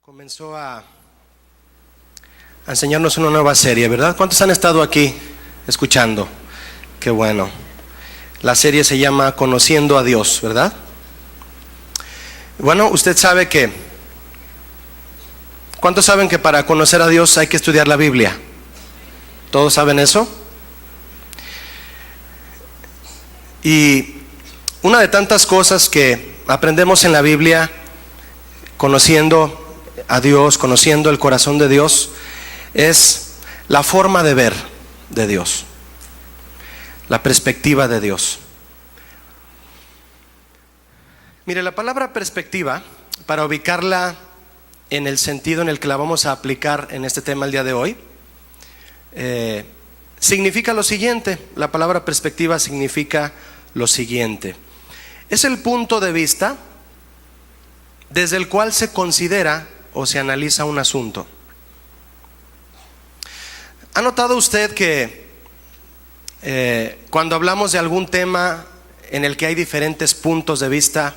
Comenzó a enseñarnos una nueva serie, ¿verdad? ¿Cuántos han estado aquí escuchando? Qué bueno. La serie se llama Conociendo a Dios, ¿verdad? Bueno, usted sabe que... ¿Cuántos saben que para conocer a Dios hay que estudiar la Biblia? ¿Todos saben eso? Y una de tantas cosas que aprendemos en la Biblia, conociendo a Dios, conociendo el corazón de Dios, es la forma de ver de Dios, la perspectiva de Dios. Mire, la palabra perspectiva, para ubicarla en el sentido en el que la vamos a aplicar en este tema el día de hoy, significa lo siguiente. La palabra perspectiva significa lo siguiente: es el punto de vista desde el cual se considera o se analiza un asunto. ¿Ha notado usted que cuando hablamos de algún tema en el que hay diferentes puntos de vista,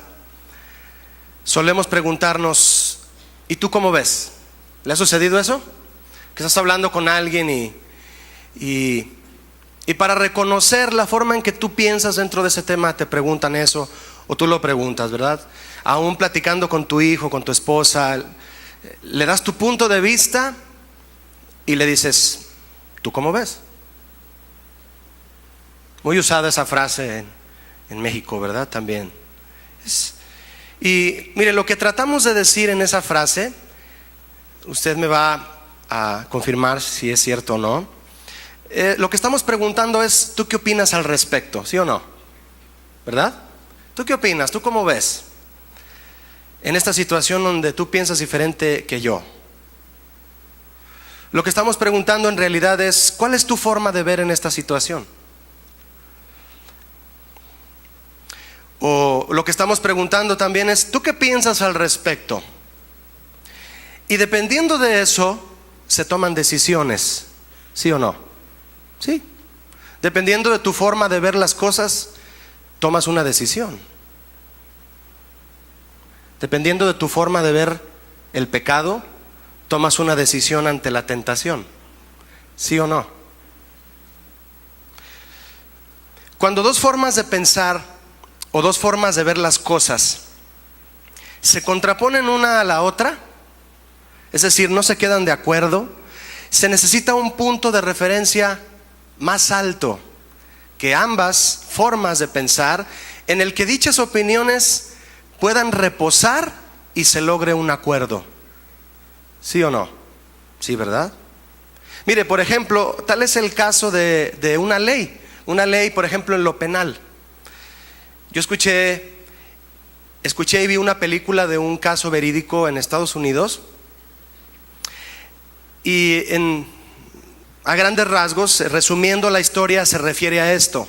solemos preguntarnos: ¿y tú cómo ves? ¿Le ha sucedido eso? Que estás hablando con alguien y para reconocer la forma en que tú piensas dentro de ese tema te preguntan eso, o tú lo preguntas, ¿verdad? Aún platicando con tu hijo, con tu esposa, le das tu punto de vista y le dices: ¿tú cómo ves? Muy usada esa frase en México, ¿verdad? También. Y mire, lo que tratamos de decir en esa frase, usted me va a confirmar si es cierto o no. Lo que estamos preguntando es: ¿tú qué opinas al respecto? ¿Sí o no? ¿Verdad? ¿Tú qué opinas? ¿Tú cómo ves en esta situación donde tú piensas diferente que yo? Lo que estamos preguntando en realidad es: ¿cuál es tu forma de ver en esta situación? O lo que estamos preguntando también es: ¿tú qué piensas al respecto? Y dependiendo de eso se toman decisiones, ¿sí o no? Sí. Dependiendo de tu forma de ver las cosas, tomas una decisión. Dependiendo de tu forma de ver el pecado, tomas una decisión ante la tentación, ¿sí o no? Cuando dos formas de pensar o dos formas de ver las cosas se contraponen una a la otra, es decir, no se quedan de acuerdo, se necesita un punto de referencia más alto que ambas formas de pensar, en el que dichas opiniones puedan reposar y se logre un acuerdo. ¿Sí o no? Sí, ¿verdad? Mire, por ejemplo, tal es el caso de una ley, por ejemplo, en lo penal. Yo escuché y vi una película de un caso verídico en Estados Unidos, y a grandes rasgos, resumiendo la historia, se refiere a esto.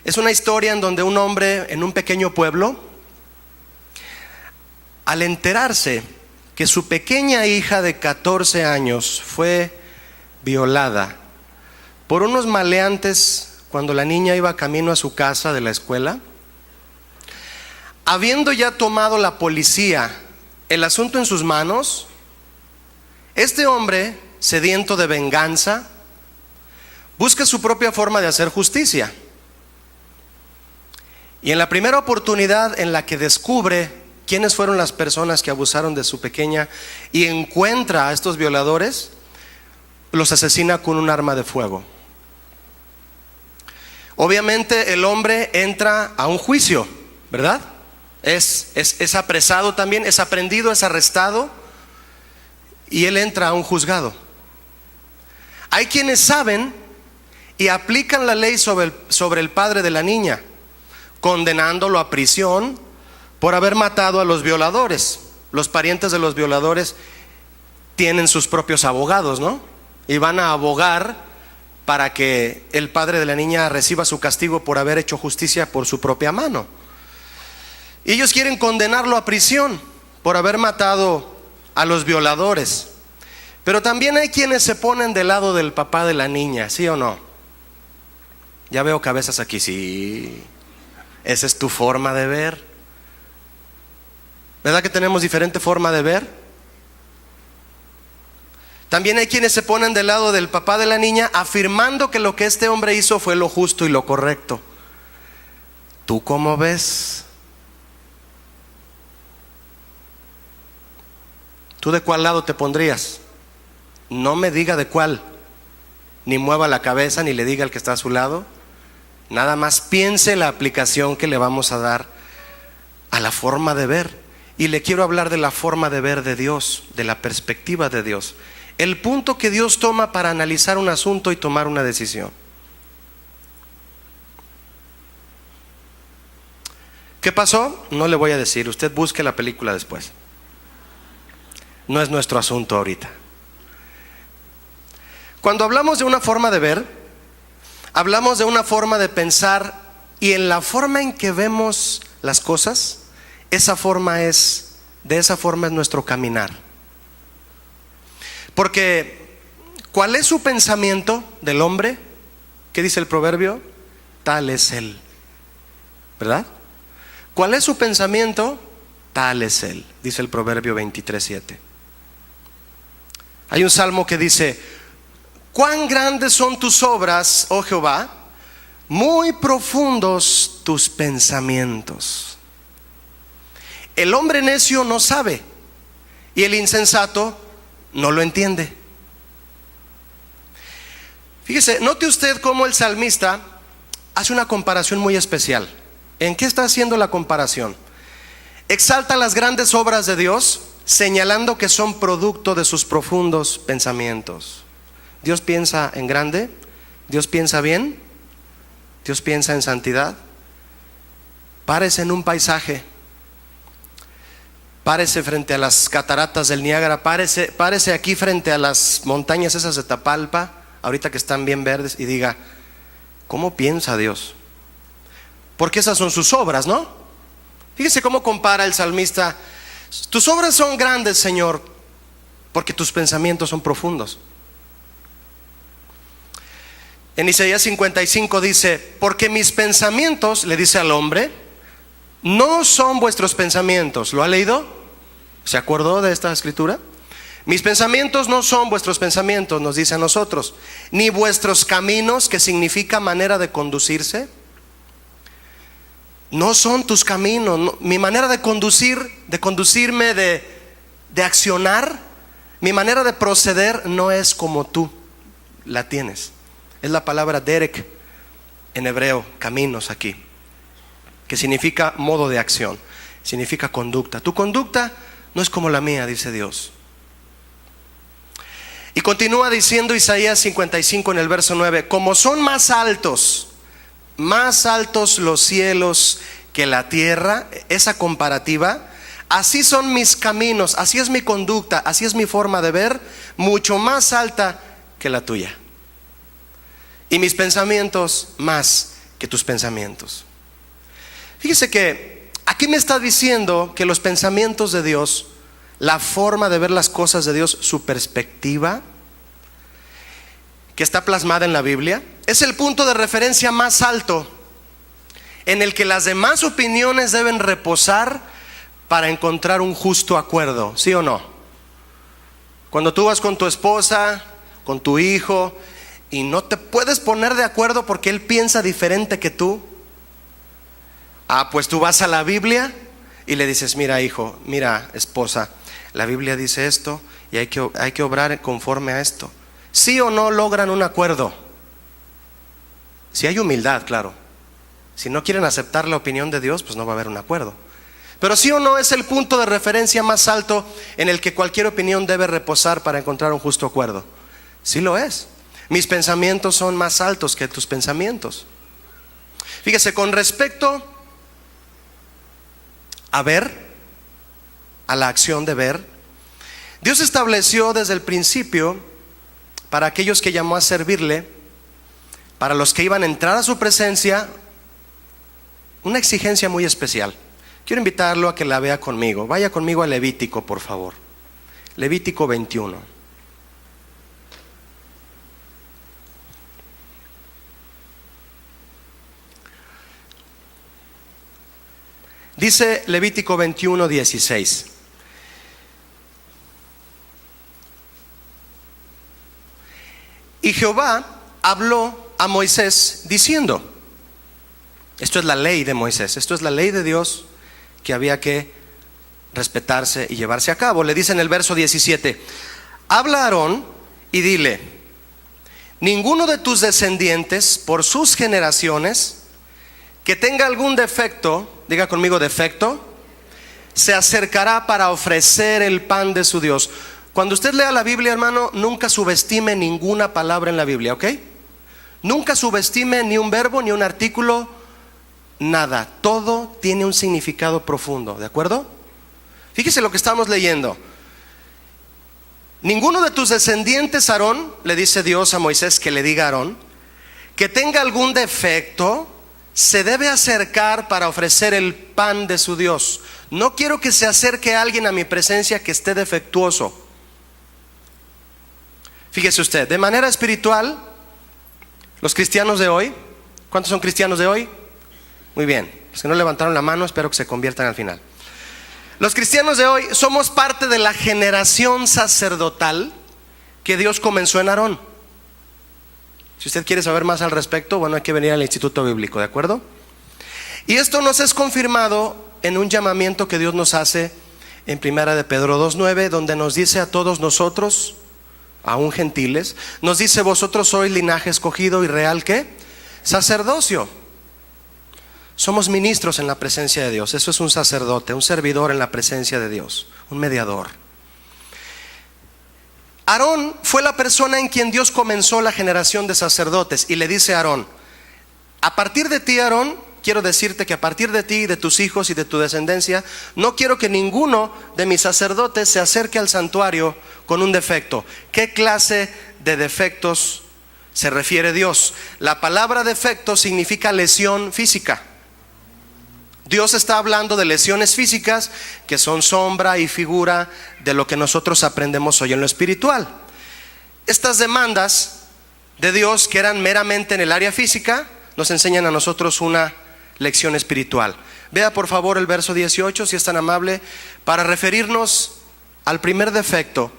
Es una historia en donde un hombre en un pequeño pueblo, al enterarse que su pequeña hija de 14 años fue violada por unos maleantes cuando la niña iba camino a su casa de la escuela, habiendo ya tomado la policía el asunto en sus manos, este hombre, sediento de venganza, busca su propia forma de hacer justicia. Y en la primera oportunidad en la que descubre quiénes fueron las personas que abusaron de su pequeña y encuentra a estos violadores, los asesina con un arma de fuego. Obviamente el hombre entra a un juicio, ¿verdad? Es apresado también, es aprehendido, es arrestado, y él entra a un juzgado. Hay quienes saben y aplican la ley sobre el padre de la niña, condenándolo a prisión por haber matado a los violadores. Los parientes de los violadores tienen sus propios abogados, ¿no? Y van a abogar para que el padre de la niña reciba su castigo por haber hecho justicia por su propia mano. Y ellos quieren condenarlo a prisión por haber matado a los violadores. Pero también hay quienes se ponen del lado del papá de la niña, ¿sí o no? Ya veo cabezas aquí. Sí, esa es tu forma de ver. ¿Verdad que tenemos diferente forma de ver? También hay quienes se ponen del lado del papá de la niña, afirmando que lo que este hombre hizo fue lo justo y lo correcto. ¿Tú cómo ves? ¿Tú de cuál lado te pondrías? No me diga de cuál, ni mueva la cabeza, ni le diga al que está a su lado. Nada más piense la aplicación que le vamos a dar a la forma de ver. Y le quiero hablar de la forma de ver de Dios, de la perspectiva de Dios. El punto que Dios toma para analizar un asunto y tomar una decisión. ¿Qué pasó? No le voy a decir, usted busque la película después. No es nuestro asunto ahorita. Cuando hablamos de una forma de ver, hablamos de una forma de pensar, y en la forma en que vemos las cosas, de esa forma es nuestro caminar. Porque ¿cuál es su pensamiento del hombre? ¿Qué dice el proverbio? Tal es él, ¿verdad? ¿Cuál es su pensamiento? Tal es él, dice el proverbio 23:7. Hay un salmo que dice: cuán grandes son tus obras, oh Jehová, muy profundos tus pensamientos. El hombre necio no sabe, y el insensato no lo entiende. Fíjese, note usted cómo el salmista hace una comparación muy especial. ¿En qué está haciendo la comparación? Exalta las grandes obras de Dios, señalando que son producto de sus profundos pensamientos. Dios piensa en grande, Dios piensa bien, Dios piensa en santidad. Párese en un paisaje, párese frente a las cataratas del Niágara, párese aquí frente a las montañas esas de Tapalpa, ahorita que están bien verdes, y diga: ¿cómo piensa Dios? Porque esas son sus obras, ¿no? Fíjese cómo compara el salmista: tus obras son grandes, Señor, porque tus pensamientos son profundos. En Isaías 55 dice: porque mis pensamientos, le dice al hombre, no son vuestros pensamientos. ¿Lo ha leído? ¿Se acordó de esta escritura? Mis pensamientos no son vuestros pensamientos, nos dice a nosotros, ni vuestros caminos, que significa manera de conducirse. No son tus caminos, no, mi manera de conducirme, de accionar, mi manera de proceder no es como tú la tienes. Es la palabra derek en hebreo, caminos aquí, que significa modo de acción, significa conducta. Tu conducta no es como la mía, dice Dios. Y continúa diciendo Isaías 55 en el verso 9: como son más altos los cielos que la tierra, esa comparativa, así son mis caminos, así es mi conducta, así es mi forma de ver, mucho más alta que la tuya. Y mis pensamientos más que tus pensamientos. Fíjese que aquí me está diciendo que los pensamientos de Dios, la forma de ver las cosas de Dios, su perspectiva, que está plasmada en la Biblia, es el punto de referencia más alto en el que las demás opiniones deben reposar para encontrar un justo acuerdo, ¿sí o no? Cuando tú vas con tu esposa, con tu hijo, y no te puedes poner de acuerdo porque él piensa diferente que tú, pues tú vas a la Biblia y le dices: mira hijo, mira esposa, la Biblia dice esto y hay que obrar conforme a esto. ¿Sí o no logran un acuerdo? Si hay humildad, claro. Si no quieren aceptar la opinión de Dios, pues no va a haber un acuerdo. Pero sí o no es el punto de referencia más alto en el que cualquier opinión debe reposar para encontrar un justo acuerdo. Sí lo es. Mis pensamientos son más altos que tus pensamientos. Fíjese, con respecto a ver, a la acción de ver, Dios estableció desde el principio, para aquellos que llamó a servirle, para los que iban a entrar a su presencia, una exigencia muy especial. Quiero invitarlo a que la vea conmigo. Vaya conmigo a Levítico, por favor. Levítico 21. Dice Levítico 21:16: Y Jehová habló a Moisés diciendo, esto es la ley de Moisés, esto es la ley de Dios que había que respetarse y llevarse a cabo. Le dice en el verso 17, habla a Aarón y dile, ninguno de tus descendientes por sus generaciones que tenga algún defecto, diga conmigo defecto, se acercará para ofrecer el pan de su Dios. Cuando usted lea la Biblia, hermano, nunca subestime ninguna palabra en la Biblia, ¿ok? Nunca subestime ni un verbo, ni un artículo, nada. Todo tiene un significado profundo, ¿de acuerdo? Fíjese lo que estamos leyendo. Ninguno de tus descendientes, Aarón, le dice Dios a Moisés que le diga a Aarón, que tenga algún defecto, se debe acercar para ofrecer el pan de su Dios. No quiero que se acerque alguien a mi presencia que esté defectuoso. Fíjese usted, de manera espiritual, los cristianos de hoy, ¿cuántos son cristianos de hoy? Muy bien, los que no levantaron la mano, espero que se conviertan al final. Los cristianos de hoy somos parte de la generación sacerdotal que Dios comenzó en Aarón. Si usted quiere saber más al respecto, bueno, hay que venir al Instituto Bíblico, ¿de acuerdo? Y esto nos es confirmado en un llamamiento que Dios nos hace en Primera de Pedro 2:9, donde nos dice a todos nosotros, aún gentiles, nos dice, vosotros sois linaje escogido y real, ¿qué? Sacerdocio. Somos ministros en la presencia de Dios. Eso es un sacerdote, un servidor en la presencia de Dios, un mediador. Aarón fue la persona en quien Dios comenzó la generación de sacerdotes, y le dice a Aarón, a partir de ti, Aarón, quiero decirte que a partir de ti, de tus hijos y de tu descendencia, no quiero que ninguno de mis sacerdotes se acerque al santuario con un defecto. ¿Qué clase de defectos se refiere Dios? La palabra defecto significa lesión física. Dios está hablando de lesiones físicas que son sombra y figura de lo que nosotros aprendemos hoy en lo espiritual. Estas demandas de Dios, que eran meramente en el área física, nos enseñan a nosotros una lección espiritual. Vea por favor el verso 18, si es tan amable, para referirnos al primer defecto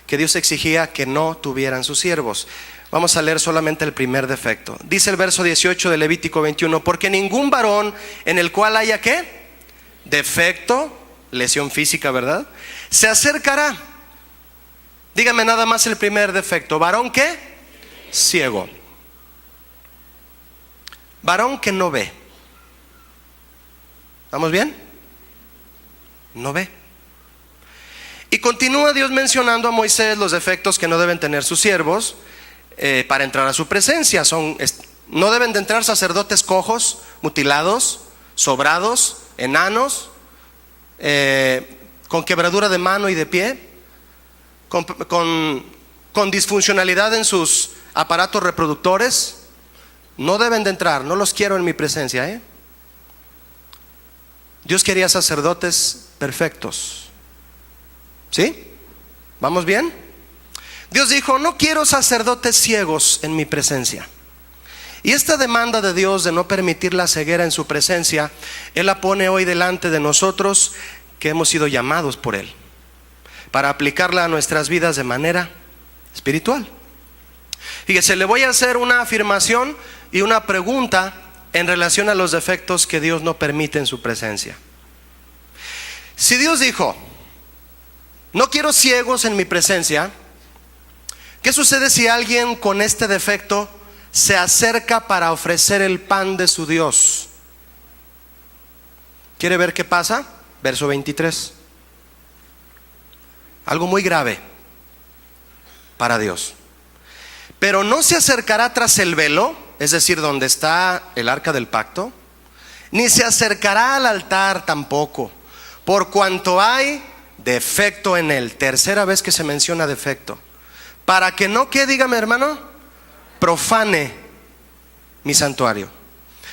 que Dios exigía que no tuvieran sus siervos. Vamos a leer solamente el primer defecto. Dice el verso 18 de Levítico 21, porque ningún varón en el cual haya ¿qué? Defecto, lesión física, ¿verdad? Se acercará. Dígame nada más el primer defecto. ¿Varón qué? Ciego. Varón que no ve. ¿Estamos bien? No ve. Y continúa Dios mencionando a Moisés los defectos que no deben tener sus siervos para entrar a su presencia. No deben de entrar sacerdotes cojos, mutilados, sobrados, enanos, con quebradura de mano y de pie, con disfuncionalidad en sus aparatos reproductores. No deben de entrar, no los quiero en mi presencia, Dios quería sacerdotes perfectos. ¿Sí? ¿Vamos bien? Dios dijo, no quiero sacerdotes ciegos en mi presencia. Y esta demanda de Dios de no permitir la ceguera en su presencia, Él la pone hoy delante de nosotros, que hemos sido llamados por Él, para aplicarla a nuestras vidas de manera espiritual. Fíjese, le voy a hacer una afirmación y una pregunta en relación a los defectos que Dios no permite en su presencia. Si Dios dijo, no quiero ciegos en mi presencia, ¿qué sucede si alguien con este defecto se acerca para ofrecer el pan de su Dios? ¿Quiere ver qué pasa? Verso 23. Algo muy grave para Dios. Pero no se acercará tras el velo, es decir, donde está el arca del pacto, ni se acercará al altar tampoco, por cuanto hay defecto en él. Tercera vez que se menciona defecto. Para que no, ¿qué? Dígame, hermano, profane mi santuario.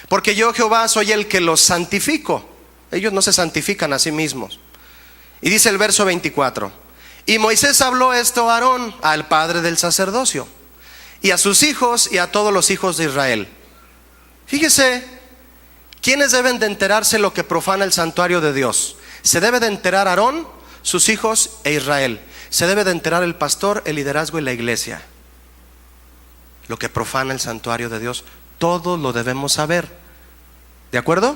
Porque yo, Jehová, soy el que los santifico. Ellos no se santifican a sí mismos. Y dice el verso 24, y Moisés habló esto a Aarón, al padre del sacerdocio, y a sus hijos y a todos los hijos de Israel. Fíjese, ¿quiénes deben de enterarse lo que profana el santuario de Dios? Se debe de enterar Aarón, sus hijos e Israel. Se debe de enterar el pastor, el liderazgo y la iglesia. lo que profana el santuario de Dios. Todos lo debemos saber. ¿De acuerdo?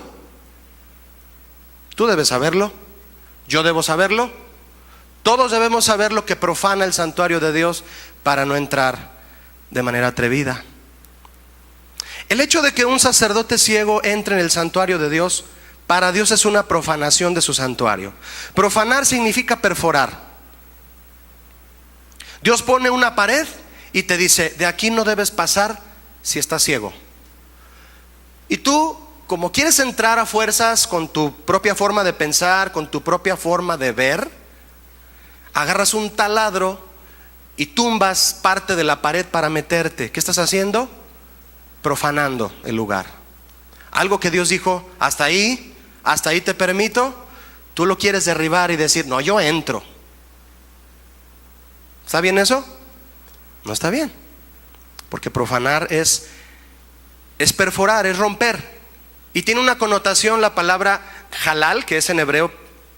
Tú debes saberlo, yo debo saberlo, todos debemos saber lo que profana el santuario de Dios para no entrar de manera atrevida. El hecho de que un sacerdote ciego entre en el santuario de Dios, para Dios es una profanación de su santuario. Profanar significa perforar. Dios pone una pared y te dice: de aquí no debes pasar si estás ciego. Y tú, como quieres entrar a fuerzas con tu propia forma de pensar, con tu propia forma de ver, agarras un taladro y tumbas parte de la pared para meterte. ¿Qué estás haciendo? Profanando el lugar. Algo que Dios dijo: hasta ahí te permito. Tú lo quieres derribar y decir: no, yo entro. ¿Está bien eso? No está bien, porque profanar es perforar, es romper. Y tiene una connotación, la palabra halal, que es en hebreo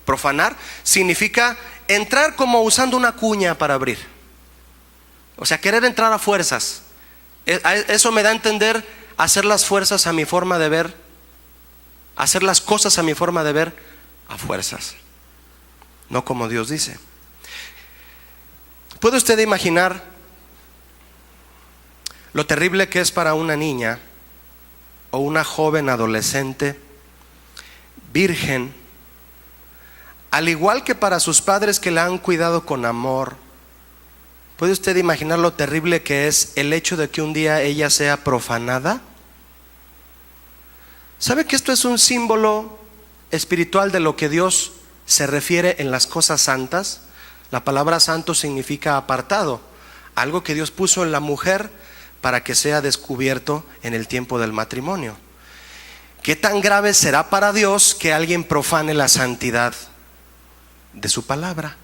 profanar, significa entrar como usando una cuña para abrir. O sea, querer entrar a fuerzas. Eso me da a entender hacer las fuerzas a mi forma de ver, hacer las cosas a mi forma de ver a fuerzas, no como Dios dice. ¿Puede usted imaginar lo terrible que es para una niña o una joven adolescente virgen, al igual que para sus padres que la han cuidado con amor? ¿Puede usted imaginar lo terrible que es el hecho de que un día ella sea profanada? ¿Sabe que esto es un símbolo espiritual de lo que Dios se refiere en las cosas santas? La palabra santo significa apartado, algo que Dios puso en la mujer para que sea descubierto en el tiempo del matrimonio. ¿Qué tan grave será para Dios que alguien profane la santidad de su palabra?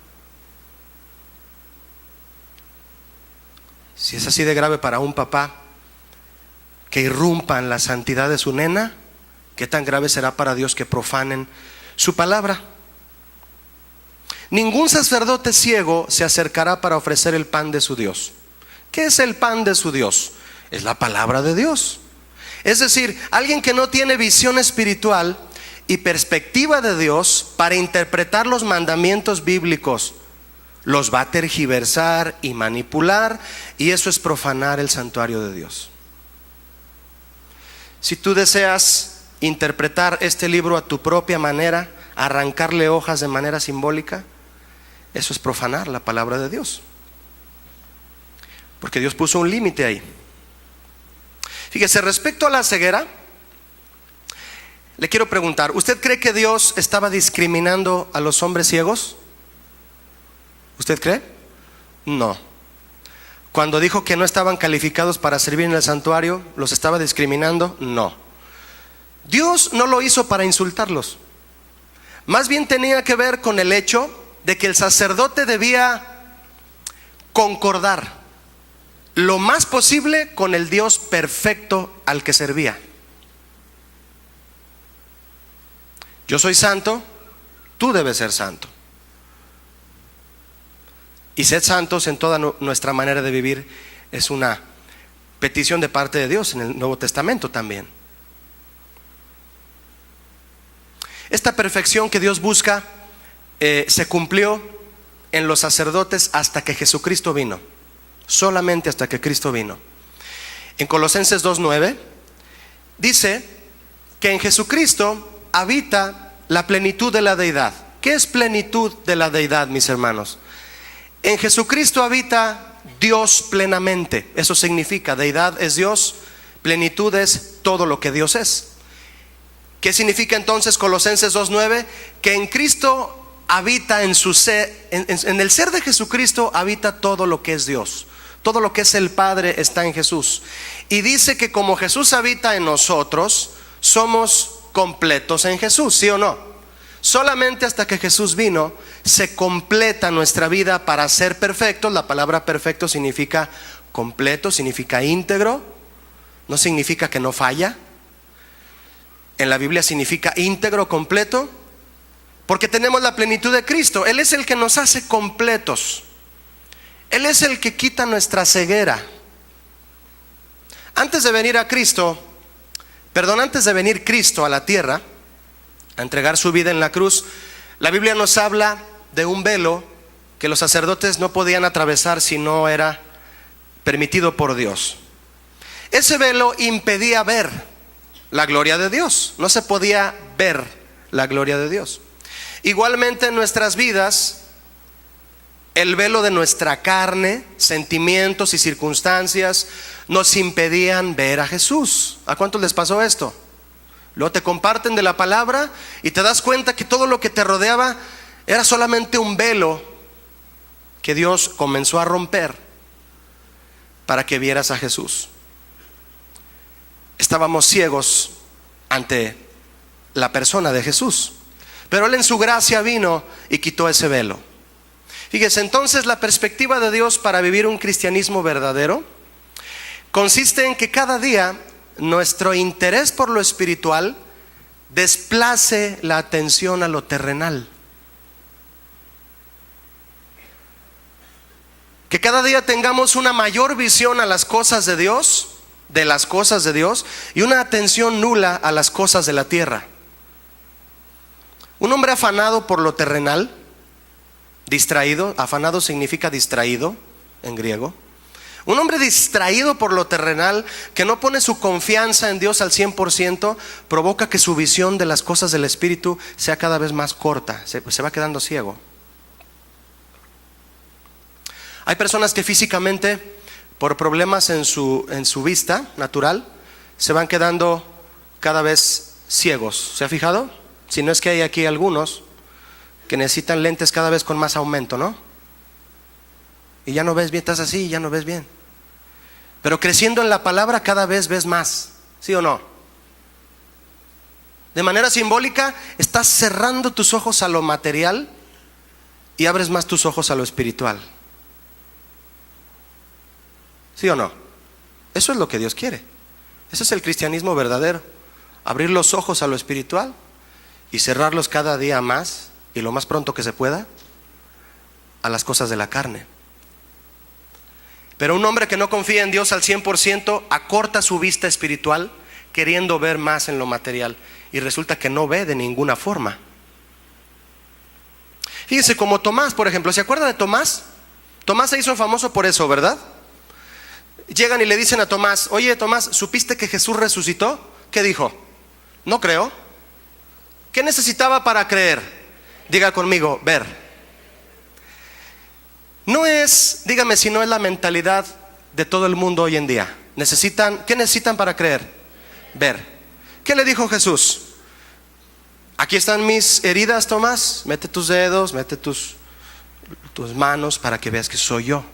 Si es así de grave para un papá que irrumpan la santidad de su nena, ¿qué tan grave será para Dios que profanen su palabra? Ningún sacerdote ciego se acercará para ofrecer el pan de su Dios. ¿Qué es el pan de su Dios? Es la palabra de Dios. Es decir, alguien que no tiene visión espiritual y perspectiva de Dios para interpretar los mandamientos bíblicos, los va a tergiversar y manipular, y eso es profanar el santuario de Dios. Si tú deseas interpretar este libro a tu propia manera, arrancarle hojas de manera simbólica, eso es profanar la palabra de Dios, porque Dios puso un límite ahí. Fíjese, respecto a la ceguera, le quiero preguntar: ¿usted cree que Dios estaba discriminando a los hombres ciegos? ¿Usted cree? No. Cuando dijo que no estaban calificados para servir en el santuario, ¿los estaba discriminando? No. Dios no lo hizo para insultarlos. Más bien tenía que ver con el hecho de que el sacerdote debía concordar lo más posible con el Dios perfecto al que servía. Yo soy santo, tú debes ser santo. Y ser santos en toda nuestra manera de vivir es una petición de parte de Dios en el Nuevo Testamento también. Esta perfección que Dios busca se cumplió en los sacerdotes hasta que Jesucristo vino. Solamente hasta que Cristo vino. En Colosenses 2:9 dice que en Jesucristo habita la plenitud de la deidad. ¿Qué es plenitud de la deidad, mis hermanos? En Jesucristo habita Dios plenamente. Eso significa, deidad es Dios, plenitud es todo lo que Dios es. ¿Qué significa entonces Colosenses 2:9? Que en Cristo habita, en su ser, en el ser de Jesucristo habita todo lo que es Dios. Todo lo que es el Padre está en Jesús. Y dice que como Jesús habita en nosotros, somos completos en Jesús, ¿sí o no? Solamente hasta que Jesús vino se completa nuestra vida para ser perfectos. La palabra perfecto significa completo, significa íntegro, no significa que no falla. En la Biblia significa íntegro, completo, porque tenemos la plenitud de Cristo. Él es el que nos hace completos. Él es el que quita nuestra ceguera. Antes de venir Cristo a la tierra, a entregar su vida en la cruz, la Biblia nos habla de un velo que los sacerdotes no podían atravesar si no era permitido por Dios. Ese velo impedía ver la gloria de Dios, no se podía ver la gloria de Dios. Igualmente en nuestras vidas, el velo de nuestra carne, sentimientos y circunstancias nos impedían ver a Jesús. ¿A cuántos les pasó esto? Luego te comparten de la palabra y te das cuenta que todo lo que te rodeaba era solamente un velo que Dios comenzó a romper para que vieras a Jesús. Estábamos ciegos ante la persona de Jesús, pero Él en su gracia vino y quitó ese velo. Fíjese, entonces la perspectiva de Dios para vivir un cristianismo verdadero consiste en que cada día nuestro interés por lo espiritual desplace la atención a lo terrenal. Que cada día tengamos una mayor visión a las cosas de Dios, y una atención nula a las cosas de la tierra. Un hombre afanado por lo terrenal, distraído, afanado significa distraído en griego. Un hombre distraído por lo terrenal, que no pone su confianza en Dios al 100%, provoca que su visión de las cosas del Espíritu sea cada vez más corta, se va quedando ciego. Hay personas que físicamente, por problemas en su vista natural, se van quedando cada vez ciegos. ¿Se ha fijado? Si no es que hay aquí algunos que necesitan lentes cada vez con más aumento, ¿no? Y ya no ves bien, estás así y ya no ves bien. Pero creciendo en la palabra cada vez ves más, ¿sí o no? De manera simbólica, estás cerrando tus ojos a lo material y abres más tus ojos a lo espiritual. ¿Sí o no? Eso es lo que Dios quiere. Eso es el cristianismo verdadero. Abrir los ojos a lo espiritual y cerrarlos cada día más, y lo más pronto que se pueda, a las cosas de la carne. Pero un hombre que no confía en Dios al 100% acorta su vista espiritual queriendo ver más en lo material, y resulta que no ve de ninguna forma. Fíjese, como Tomás, por ejemplo. ¿Se acuerda de Tomás? Tomás se hizo famoso por eso, ¿verdad? Llegan y le dicen a Tomás: oye, Tomás, ¿supiste que Jesús resucitó? ¿Qué dijo? No creo. ¿Qué necesitaba para creer? Diga conmigo: ver. No es, dígame si no es la mentalidad de todo el mundo hoy en día. ¿Qué necesitan para creer? Ver. ¿Qué le dijo Jesús? Aquí están mis heridas, Tomás. Mete tus dedos, mete tus manos para que veas que soy yo.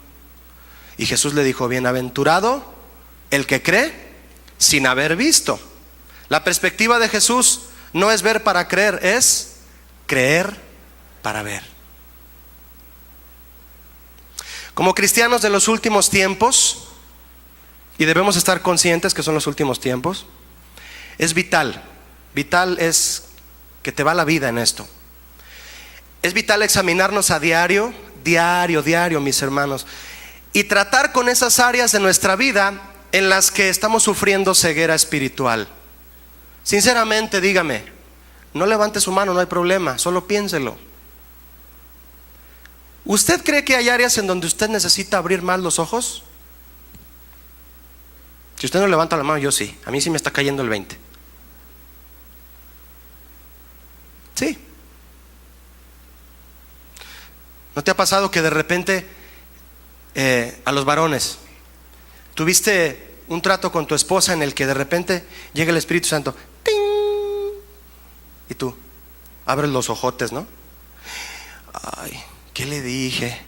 Y Jesús le dijo: bienaventurado el que cree sin haber visto. La perspectiva de Jesús no es ver para creer, es creer para ver. Como cristianos de los últimos tiempos, y debemos estar conscientes que son los últimos tiempos, es vital es que te va la vida en esto. Es vital examinarnos a diario, mis hermanos, y tratar con esas áreas de nuestra vida en las que estamos sufriendo ceguera espiritual. Sinceramente, dígame, no levante su mano, no hay problema, solo piénselo. ¿Usted cree que hay áreas en donde usted necesita abrir más los ojos? Si usted no levanta la mano, yo sí. A mí sí me está cayendo el 20. Sí. ¿No te ha pasado que de repente a los varones tuviste un trato con tu esposa en el que de repente llega el Espíritu Santo, ¡ting!, y tú abres los ojotes, ¿no? Ay, ¿qué le dije?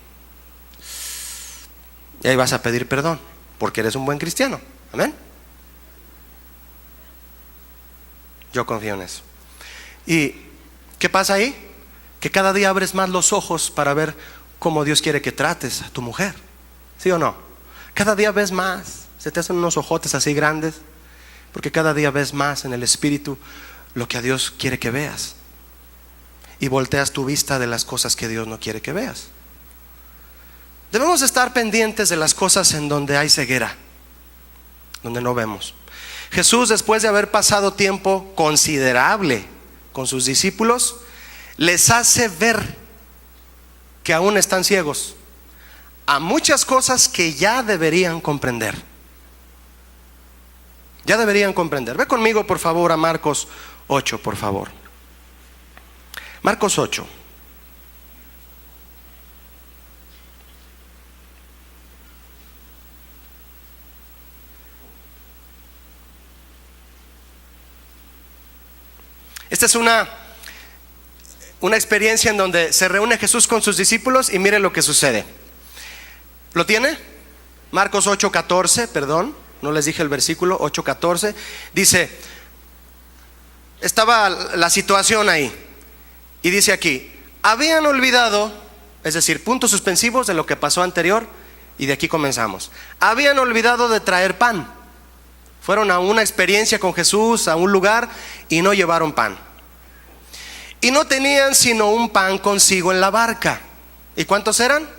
Y ahí vas a pedir perdón, porque eres un buen cristiano. Amén. Yo confío en eso. ¿Y qué pasa ahí? Que cada día abres más los ojos para ver cómo Dios quiere que trates a tu mujer. ¿Sí o no? Cada día ves más. Se te hacen unos ojotes así grandes, porque cada día ves más en el Espíritu lo que a Dios quiere que veas, y volteas tu vista de las cosas que Dios no quiere que veas. Debemos estar pendientes de las cosas en donde hay ceguera. donde no vemos. Jesús, después de haber pasado tiempo considerable con sus discípulos, les hace ver que aún están ciegos a muchas cosas que ya deberían comprender. Ya deberían comprender. Ve conmigo, por favor, a Marcos 8, por favor. Marcos 8. Esta es una experiencia en donde se reúne Jesús con sus discípulos y mire lo que sucede. ¿Lo tiene? Marcos 8:14, perdón, no les dije el versículo, 8:14. Dice, estaba la situación ahí y dice aquí, habían olvidado, es decir, puntos suspensivos de lo que pasó anterior, y de aquí comenzamos. Habían olvidado de traer pan. Fueron a una experiencia con Jesús, a un lugar, y no llevaron pan. Y no tenían sino un pan consigo en la barca. ¿Y cuántos eran?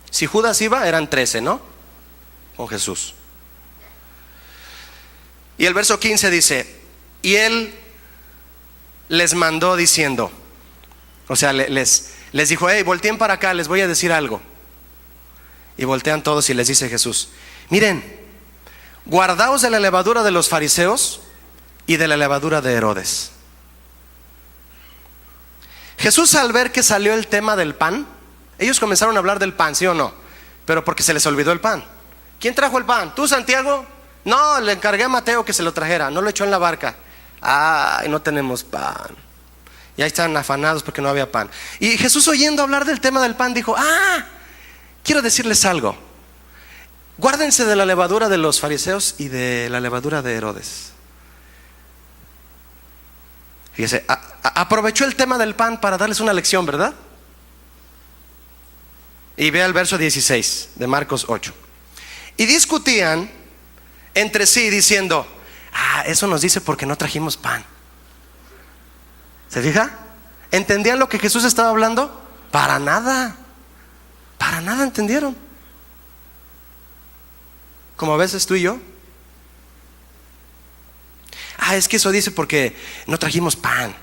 Si Judas iba, eran 13, ¿no? Con Jesús. Y el verso 15 dice, y él les mandó diciendo, o sea, les dijo, hey, volteen para acá, les voy a decir algo. Y voltean todos y les dice Jesús, miren, guardaos de la levadura de los fariseos y de la levadura de Herodes. Jesús, al ver que salió el tema del pan, ellos comenzaron a hablar del pan, ¿sí o no? Pero porque se les olvidó el pan. ¿Quién trajo el pan? ¿Tú, Santiago? No, le encargué a Mateo que se lo trajera, no lo echó en la barca. Ay, no tenemos pan. Y ahí están afanados porque no había pan. Y Jesús, oyendo hablar del tema del pan, dijo, quiero decirles algo. Guárdense de la levadura de los fariseos y de la levadura de Herodes. Fíjese, aprovechó el tema del pan para darles una lección, ¿verdad? Y vea el verso 16 de Marcos 8. Y discutían entre sí diciendo, eso nos dice porque no trajimos pan. ¿Se fija? ¿Entendían lo que Jesús estaba hablando? Para nada entendieron. Como a veces tú y yo. Es que eso dice porque no trajimos pan.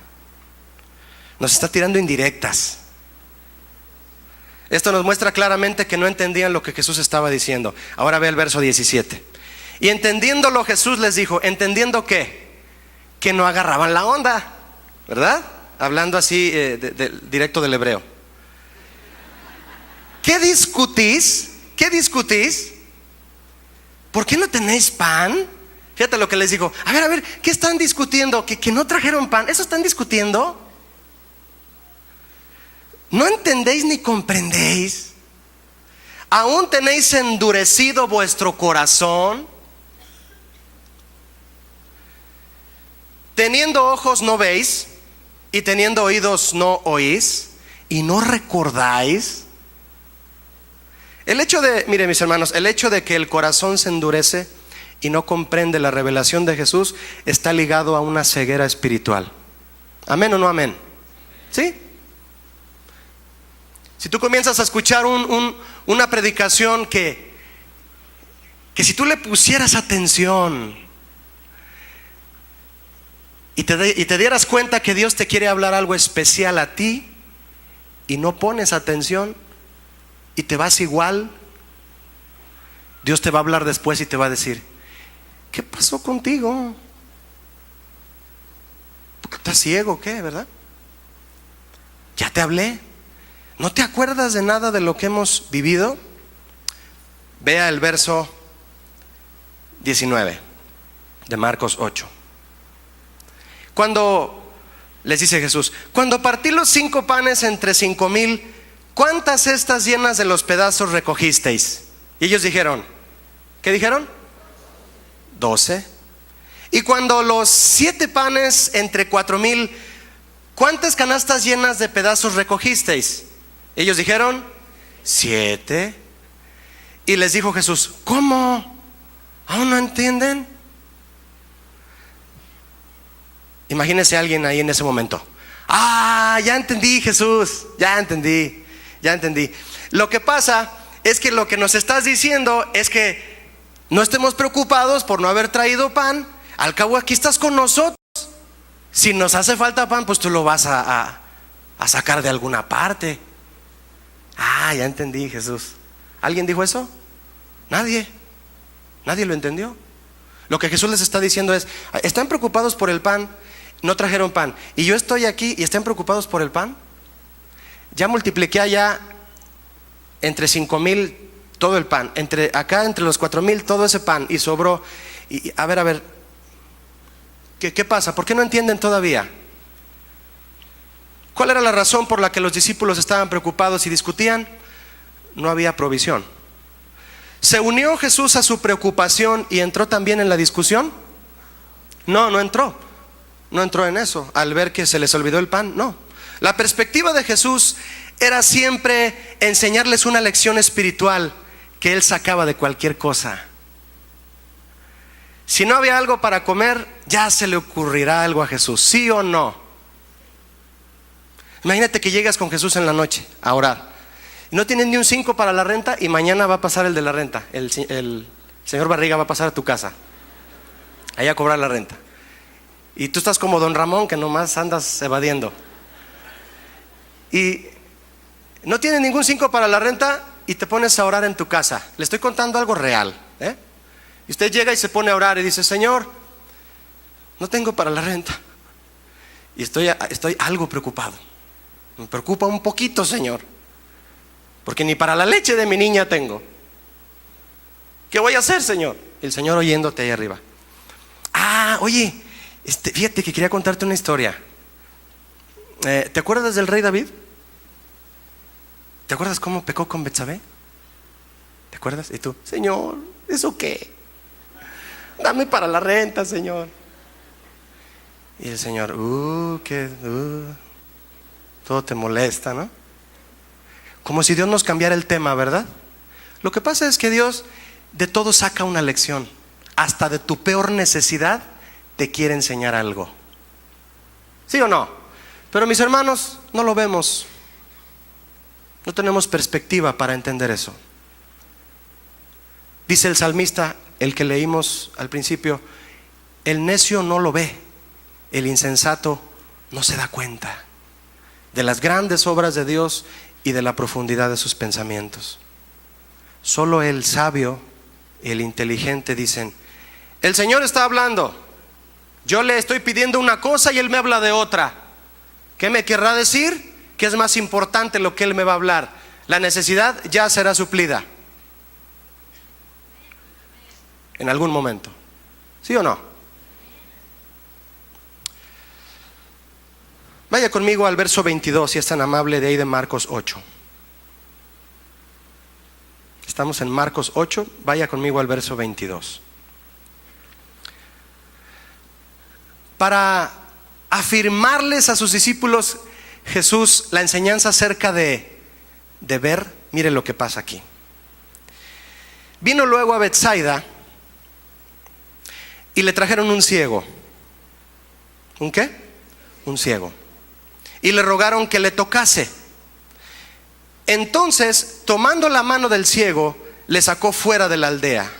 Nos está tirando indirectas. Esto nos muestra claramente que no entendían lo que Jesús estaba diciendo. Ahora ve el verso 17. Y entendiéndolo, Jesús les dijo, ¿entendiendo qué? Que no agarraban la onda, ¿verdad? Hablando así directo del hebreo. ¿Qué discutís? ¿Qué discutís? ¿Por qué no tenéis pan? Fíjate lo que les dijo. A ver, ¿qué están discutiendo? ¿Que no trajeron pan? ¿Eso están discutiendo? ¿No entendéis ni comprendéis? ¿Aún tenéis endurecido vuestro corazón? Teniendo ojos no veis, y teniendo oídos no oís, y no recordáis. El hecho de, mire mis hermanos, el hecho de que el corazón se endurece y no comprende la revelación de Jesús está ligado a una ceguera espiritual. ¿Amén o no amén? ¿Sí? Si tú comienzas a escuchar una predicación que si tú le pusieras atención y te dieras cuenta que Dios te quiere hablar algo especial a ti y no pones atención y te vas igual, Dios te va a hablar después y te va a decir, ¿qué pasó contigo? ¿Estás ciego o qué, verdad? Ya te hablé. ¿No te acuerdas de nada de lo que hemos vivido? Vea el verso 19 de Marcos 8. Cuando les dice Jesús, cuando partí los 5 panes entre 5,000, ¿cuántas cestas llenas de los pedazos recogisteis? Y ellos dijeron, ¿qué dijeron? 12. Y cuando los 7 panes entre 4,000, ¿cuántas canastas llenas de pedazos recogisteis? Ellos dijeron 7. Y les dijo Jesús, ¿cómo? ¿Aún no entienden? Imagínese a alguien ahí en ese momento. Ya entendí, Jesús, ya entendí. Lo que pasa es que lo que nos estás diciendo es que No estemos preocupados por no haber traído pan. Al cabo aquí estás con nosotros. Si nos hace falta pan, pues tú lo vas a sacar de alguna parte. Ah, ya entendí, Jesús. ¿Alguien dijo eso? Nadie lo entendió. Lo que Jesús les está diciendo es: están preocupados por el pan, no trajeron pan, y yo estoy aquí y están preocupados por el pan. Ya multipliqué allá entre 5,000 todo el pan, entre los 4,000 todo ese pan, y sobró. Y a ver, ¿qué pasa? ¿Por qué no entienden todavía? ¿Cuál era la razón por la que los discípulos estaban preocupados y discutían? No había provisión. ¿Se unió Jesús a su preocupación y entró también en la discusión? No entró. No entró en eso al ver que se les olvidó el pan. No. La perspectiva de Jesús era siempre enseñarles una lección espiritual que Él sacaba de cualquier cosa. Si no había algo para comer, ya se le ocurrirá algo a Jesús, ¿sí o no? Imagínate que llegas con Jesús en la noche a orar. No tienes ni un 5 para la renta, y mañana va a pasar el de la renta. El señor Barriga va a pasar a tu casa, ahí a cobrar la renta. Y tú estás como don Ramón, que nomás andas evadiendo. Y no tienes ningún 5 para la renta y te pones a orar en tu casa. Le estoy contando algo real, Y usted llega y se pone a orar y dice: Señor, no tengo para la renta. Y estoy algo preocupado. Me preocupa un poquito, Señor, porque ni para la leche de mi niña tengo. ¿Qué voy a hacer, Señor? Y el Señor oyéndote ahí arriba: oye, fíjate que quería contarte una historia. ¿Te acuerdas del rey David? ¿Te acuerdas cómo pecó con Betsabé? ¿Te acuerdas? Y tú: Señor, ¿eso qué? Dame para la renta, Señor. Y el Señor: todo te molesta, ¿no? Como si Dios nos cambiara el tema, ¿verdad? Lo que pasa es que Dios de todo saca una lección. Hasta de tu peor necesidad te quiere enseñar algo. ¿Sí o no? Pero mis hermanos, no lo vemos. No tenemos perspectiva para entender eso. Dice el salmista, el que leímos al principio: el necio no lo ve, el insensato no se da cuenta de las grandes obras de Dios y de la profundidad de sus pensamientos. Solo el sabio y el inteligente dicen: el Señor está hablando, yo le estoy pidiendo una cosa y Él me habla de otra. ¿Qué me querrá decir? ¿Qué es más importante lo que Él me va a hablar? La necesidad ya será suplida en algún momento. ¿Sí o no? Vaya conmigo al verso 22, si es tan amable, de ahí de Marcos 8. Estamos en Marcos 8, vaya conmigo al verso 22. Para afirmarles a sus discípulos Jesús la enseñanza acerca de ver, mire lo que pasa aquí. Vino luego a Betsaida y le trajeron un ciego. ¿Un qué? Un ciego. Y le rogaron que le tocase. Entonces, tomando la mano del ciego, le sacó fuera de la aldea.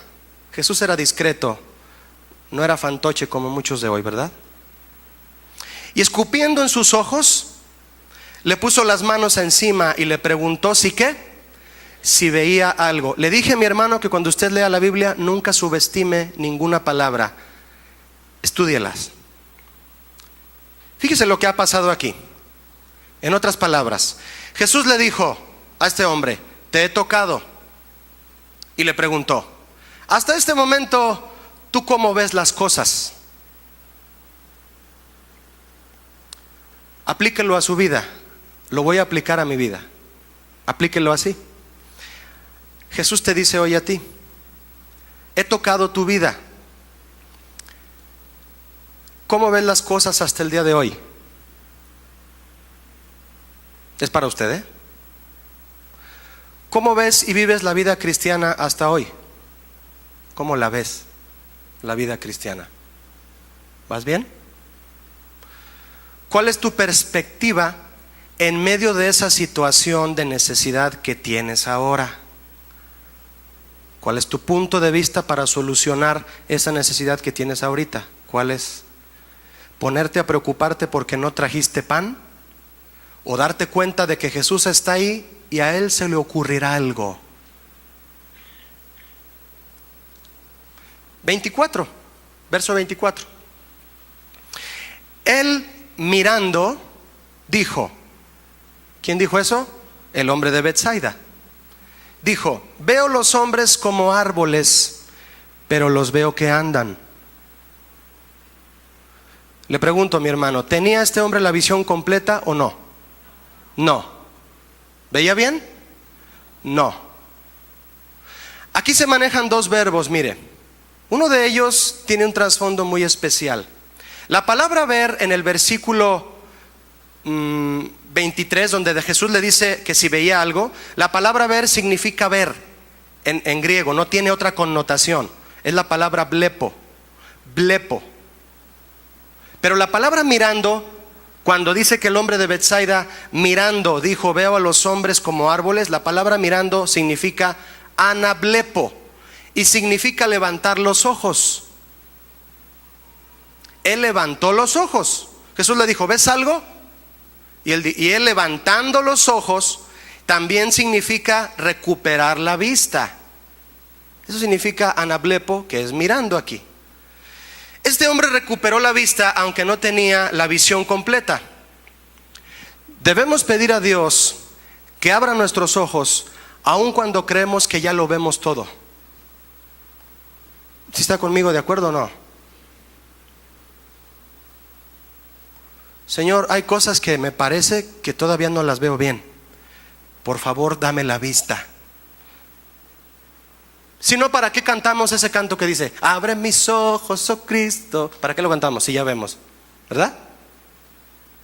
Jesús era discreto, no era fantoche como muchos de hoy, ¿verdad? Y escupiendo en sus ojos, le puso las manos encima y le preguntó si qué, si veía algo. Le dije, mi hermano, que cuando usted lea la Biblia nunca subestime ninguna palabra, estúdielas. Fíjese lo que ha pasado aquí. En otras palabras, Jesús le dijo a este hombre: te he tocado. Y le preguntó: hasta este momento, ¿tú cómo ves las cosas? Aplíquelo a su vida. Lo voy a aplicar a mi vida. Aplíquelo así. Jesús te dice hoy a ti: he tocado tu vida. ¿Cómo ves las cosas hasta el día de hoy? Es para usted, ¿Cómo ves y vives la vida cristiana hasta hoy? ¿Cómo la ves, la vida cristiana? ¿Vas bien? ¿Cuál es tu perspectiva en medio de esa situación de necesidad que tienes ahora? ¿Cuál es tu punto de vista para solucionar esa necesidad que tienes ahorita? ¿Cuál es? ¿Ponerte a preocuparte porque no trajiste pan? ¿O darte cuenta de que Jesús está ahí y a Él se le ocurrirá algo? 24, verso 24. Él mirando dijo, ¿quién dijo eso? El hombre de Betsaida. Dijo, veo los hombres como árboles, pero los veo que andan. Le pregunto a mi hermano, ¿tenía este hombre la visión completa o no? No. ¿Veía bien? No. Aquí se manejan dos verbos, mire. Uno de ellos tiene un trasfondo muy especial. La palabra ver en el versículo 23, donde de Jesús le dice que si veía algo, la palabra ver significa ver en griego, no tiene otra connotación. Es la palabra blepo. Pero la palabra mirando, cuando dice que el hombre de Betsaida mirando dijo, veo a los hombres como árboles, la palabra mirando significa anablepo y significa levantar los ojos. Él levantó los ojos. Jesús le dijo, ¿ves algo? Y él levantando los ojos también significa recuperar la vista. Eso significa anablepo, que es mirando aquí. Este hombre recuperó la vista aunque no tenía la visión completa. Debemos pedir a Dios que abra nuestros ojos aun cuando creemos que ya lo vemos todo. ¿Sí está conmigo de acuerdo o no? Señor, hay cosas que me parece que todavía no las veo bien. Por favor, dame la vista. Si no, ¿para qué cantamos ese canto que dice, abre mis ojos, oh Cristo? ¿Para qué lo cantamos si ya vemos? ¿Verdad?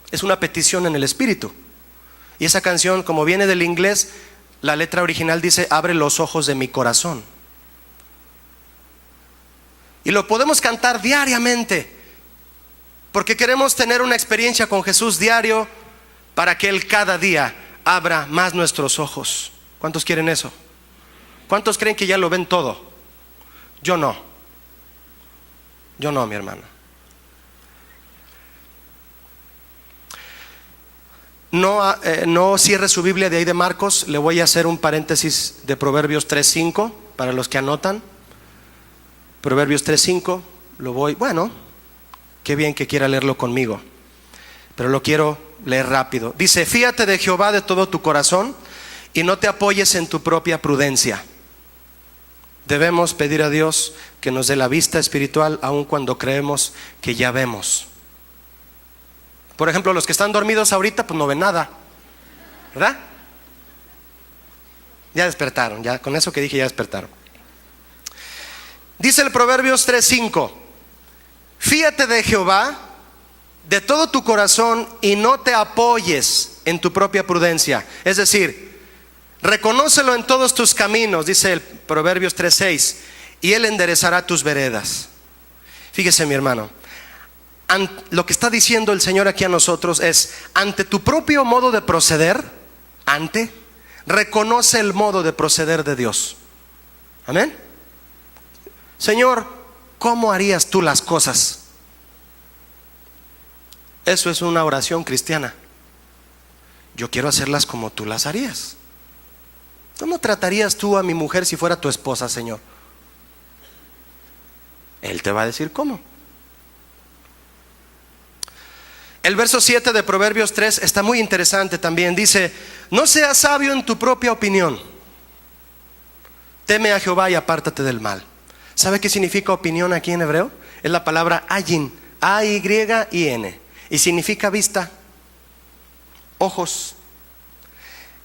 Es una petición en el espíritu. Y esa canción, como viene del inglés, la letra original dice, abre los ojos de mi corazón. Y lo podemos cantar diariamente, porque queremos tener una experiencia con Jesús diario, para que Él cada día abra más nuestros ojos. ¿Cuántos quieren eso? ¿Cuántos creen que ya lo ven todo? Yo no, mi hermano. No cierre su Biblia de ahí de Marcos. Le voy a hacer un paréntesis de Proverbios 3:5 para los que anotan. Proverbios 3:5, bueno, qué bien que quiera leerlo conmigo, pero lo quiero leer rápido. Dice, fíate de Jehová de todo tu corazón y no te apoyes en tu propia prudencia. Debemos pedir a Dios que nos dé la vista espiritual aun cuando creemos que ya vemos. Por ejemplo, los que están dormidos ahorita pues no ven nada, ¿verdad? Ya despertaron, ya con eso que dije ya despertaron. Dice el Proverbios 3:5, fíate de Jehová de todo tu corazón y no te apoyes en tu propia prudencia. Es decir, reconócelo en todos tus caminos, dice el Proverbios 3:6, y Él enderezará tus veredas. Fíjese, mi hermano, lo que está diciendo el Señor aquí a nosotros es, ante tu propio modo de proceder, reconoce el modo de proceder de Dios. Amén. Señor, ¿cómo harías tú las cosas? Eso es una oración cristiana. Yo quiero hacerlas como tú las harías. ¿Cómo tratarías tú a mi mujer si fuera tu esposa, Señor? Él te va a decir cómo. El verso 7 de Proverbios 3 está muy interesante también. Dice, no seas sabio en tu propia opinión. Teme a Jehová y apártate del mal. ¿Sabe qué significa opinión aquí en hebreo? Es la palabra ayin, A-Y-I-N, y significa vista, ojos.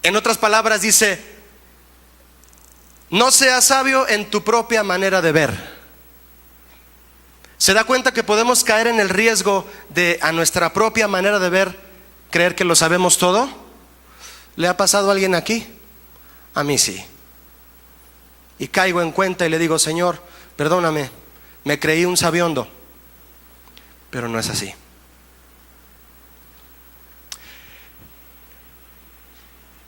En otras palabras dice, no seas sabio en tu propia manera de ver. ¿Se da cuenta que podemos caer en el riesgo de, a nuestra propia manera de ver, creer que lo sabemos todo? ¿Le ha pasado a alguien aquí? A mí sí. Y caigo en cuenta y le digo, Señor, perdóname, me creí un sabiondo. Pero no es así.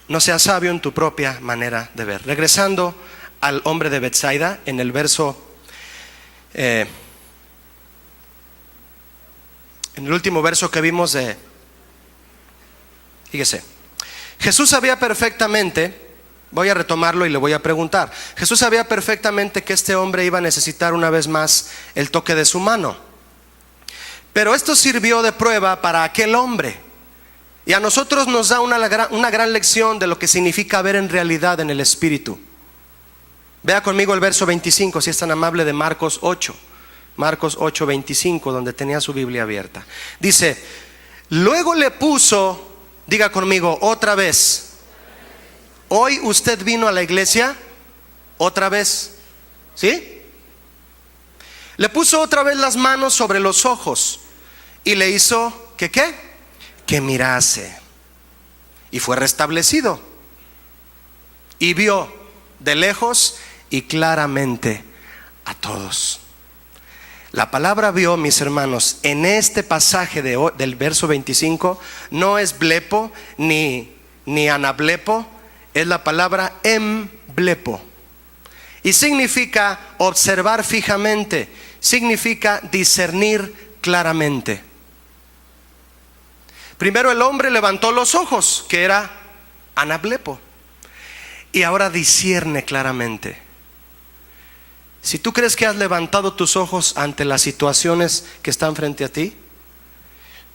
No seas sabio en tu propia manera de ver. Regresando al hombre de Betsaida en el verso, en el último verso que vimos fíjese, Jesús sabía perfectamente, voy a retomarlo y le voy a preguntar, Jesús sabía perfectamente que este hombre iba a necesitar una vez más el toque de su mano, pero esto sirvió de prueba para aquel hombre, y a nosotros nos da una gran lección de lo que significa ver en realidad en el Espíritu. Vea conmigo el verso 25, si es tan amable, de Marcos 8, Marcos 8, 25, donde tenía su Biblia abierta. Dice, luego le puso, diga conmigo, otra vez. Hoy usted vino a la iglesia otra vez, ¿sí? Le puso otra vez las manos sobre los ojos y le hizo que ¿qué? Que mirase, y fue restablecido y vio de lejos y claramente a todos. La palabra vio, mis hermanos, en este pasaje del verso 25, no es blepo ni anablepo, es la palabra emblepo, y significa observar fijamente, significa discernir claramente. Primero el hombre levantó los ojos, que era anablepo, y ahora discierne claramente. Si tú crees que has levantado tus ojos ante las situaciones que están frente a ti,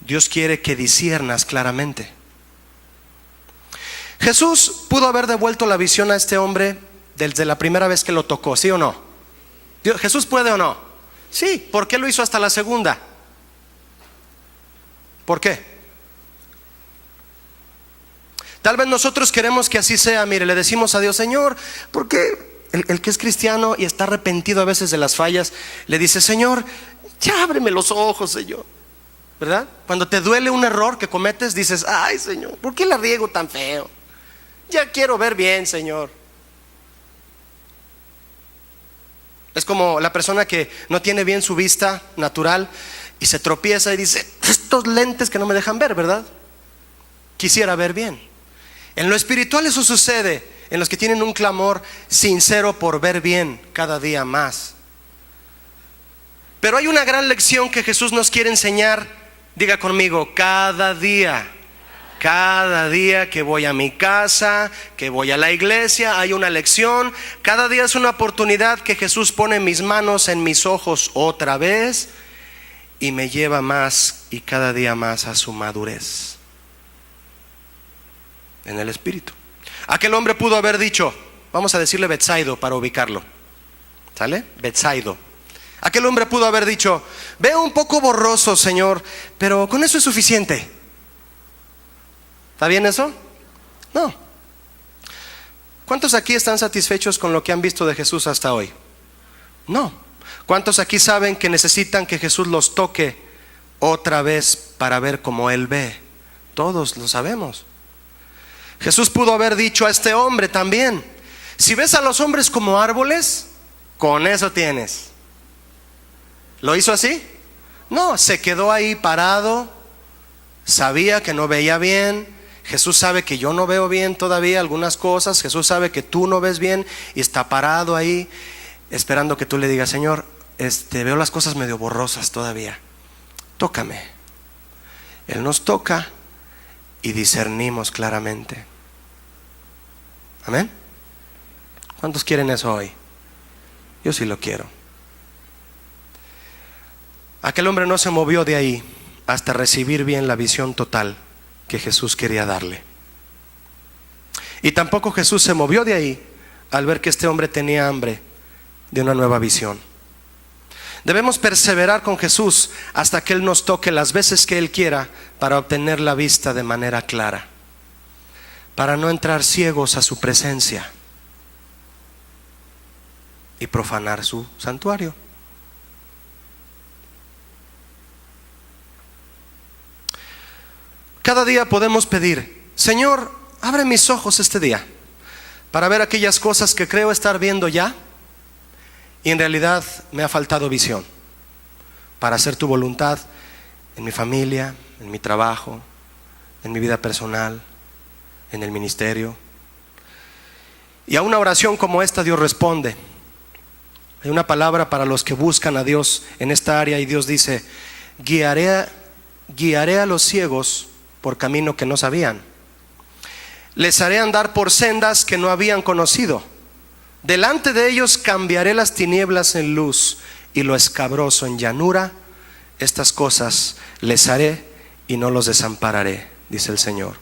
Dios quiere que disciernas claramente. Jesús pudo haber devuelto la visión a este hombre desde la primera vez que lo tocó, ¿sí o no? ¿Jesús puede o no? Sí. ¿Por qué lo hizo hasta la segunda? ¿Por qué? Tal vez nosotros queremos que así sea. Mire, le decimos a Dios, Señor, porque el que es cristiano y está arrepentido a veces de las fallas, le dice, Señor, ya ábreme los ojos, Señor, ¿verdad? Cuando te duele un error que cometes, dices, ay, Señor, ¿por qué la riego tan feo? Ya quiero ver bien, Señor. Es como la persona que no tiene bien su vista natural y se tropieza y dice, estos lentes que no me dejan ver, ¿verdad? Quisiera ver bien. En lo espiritual eso sucede en los que tienen un clamor sincero por ver bien cada día más. Pero hay una gran lección que Jesús nos quiere enseñar. Diga conmigo, cada día que voy a mi casa, que voy a la iglesia, hay una lección. Cada día es una oportunidad que Jesús pone mis manos en mis ojos otra vez y me lleva más y cada día más a su madurez en el Espíritu. Aquel hombre pudo haber dicho, vamos a decirle Betsaido para ubicarlo, ¿sale? Betsaido. Aquel hombre pudo haber dicho, veo un poco borroso, Señor, pero con eso es suficiente. ¿Está bien eso? No. ¿Cuántos aquí están satisfechos con lo que han visto de Jesús hasta hoy? No. ¿Cuántos aquí saben que necesitan que Jesús los toque otra vez para ver como Él ve? Todos lo sabemos. Jesús pudo haber dicho a este hombre también, si ves a los hombres como árboles, con eso tienes. ¿Lo hizo así? No, se quedó ahí parado, sabía que no veía bien. Jesús sabe que yo no veo bien todavía algunas cosas, Jesús sabe que tú no ves bien y está parado ahí esperando que tú le digas, Señor, veo las cosas medio borrosas todavía, tócame. Él nos toca y discernimos claramente. Amén. ¿Cuántos quieren eso hoy? Yo sí lo quiero. Aquel hombre no se movió de ahí hasta recibir bien la visión total que Jesús quería darle. Y tampoco Jesús se movió de ahí al ver que este hombre tenía hambre de una nueva visión. Debemos perseverar con Jesús hasta que Él nos toque las veces que Él quiera para obtener la vista de manera clara, para no entrar ciegos a su presencia y profanar su santuario. Cada día podemos pedir, Señor, abre mis ojos este día para ver aquellas cosas que creo estar viendo ya y en realidad me ha faltado visión para hacer tu voluntad en mi familia, en mi trabajo, en mi vida personal, en el ministerio. Y a una oración como esta Dios responde. Hay una palabra para los que buscan a Dios en esta área, y Dios dice: guiaré a los ciegos por camino que no sabían. Les haré andar por sendas que no habían conocido. Delante de ellos cambiaré las tinieblas en luz y lo escabroso en llanura. Estas cosas les haré y no los desampararé, dice el Señor.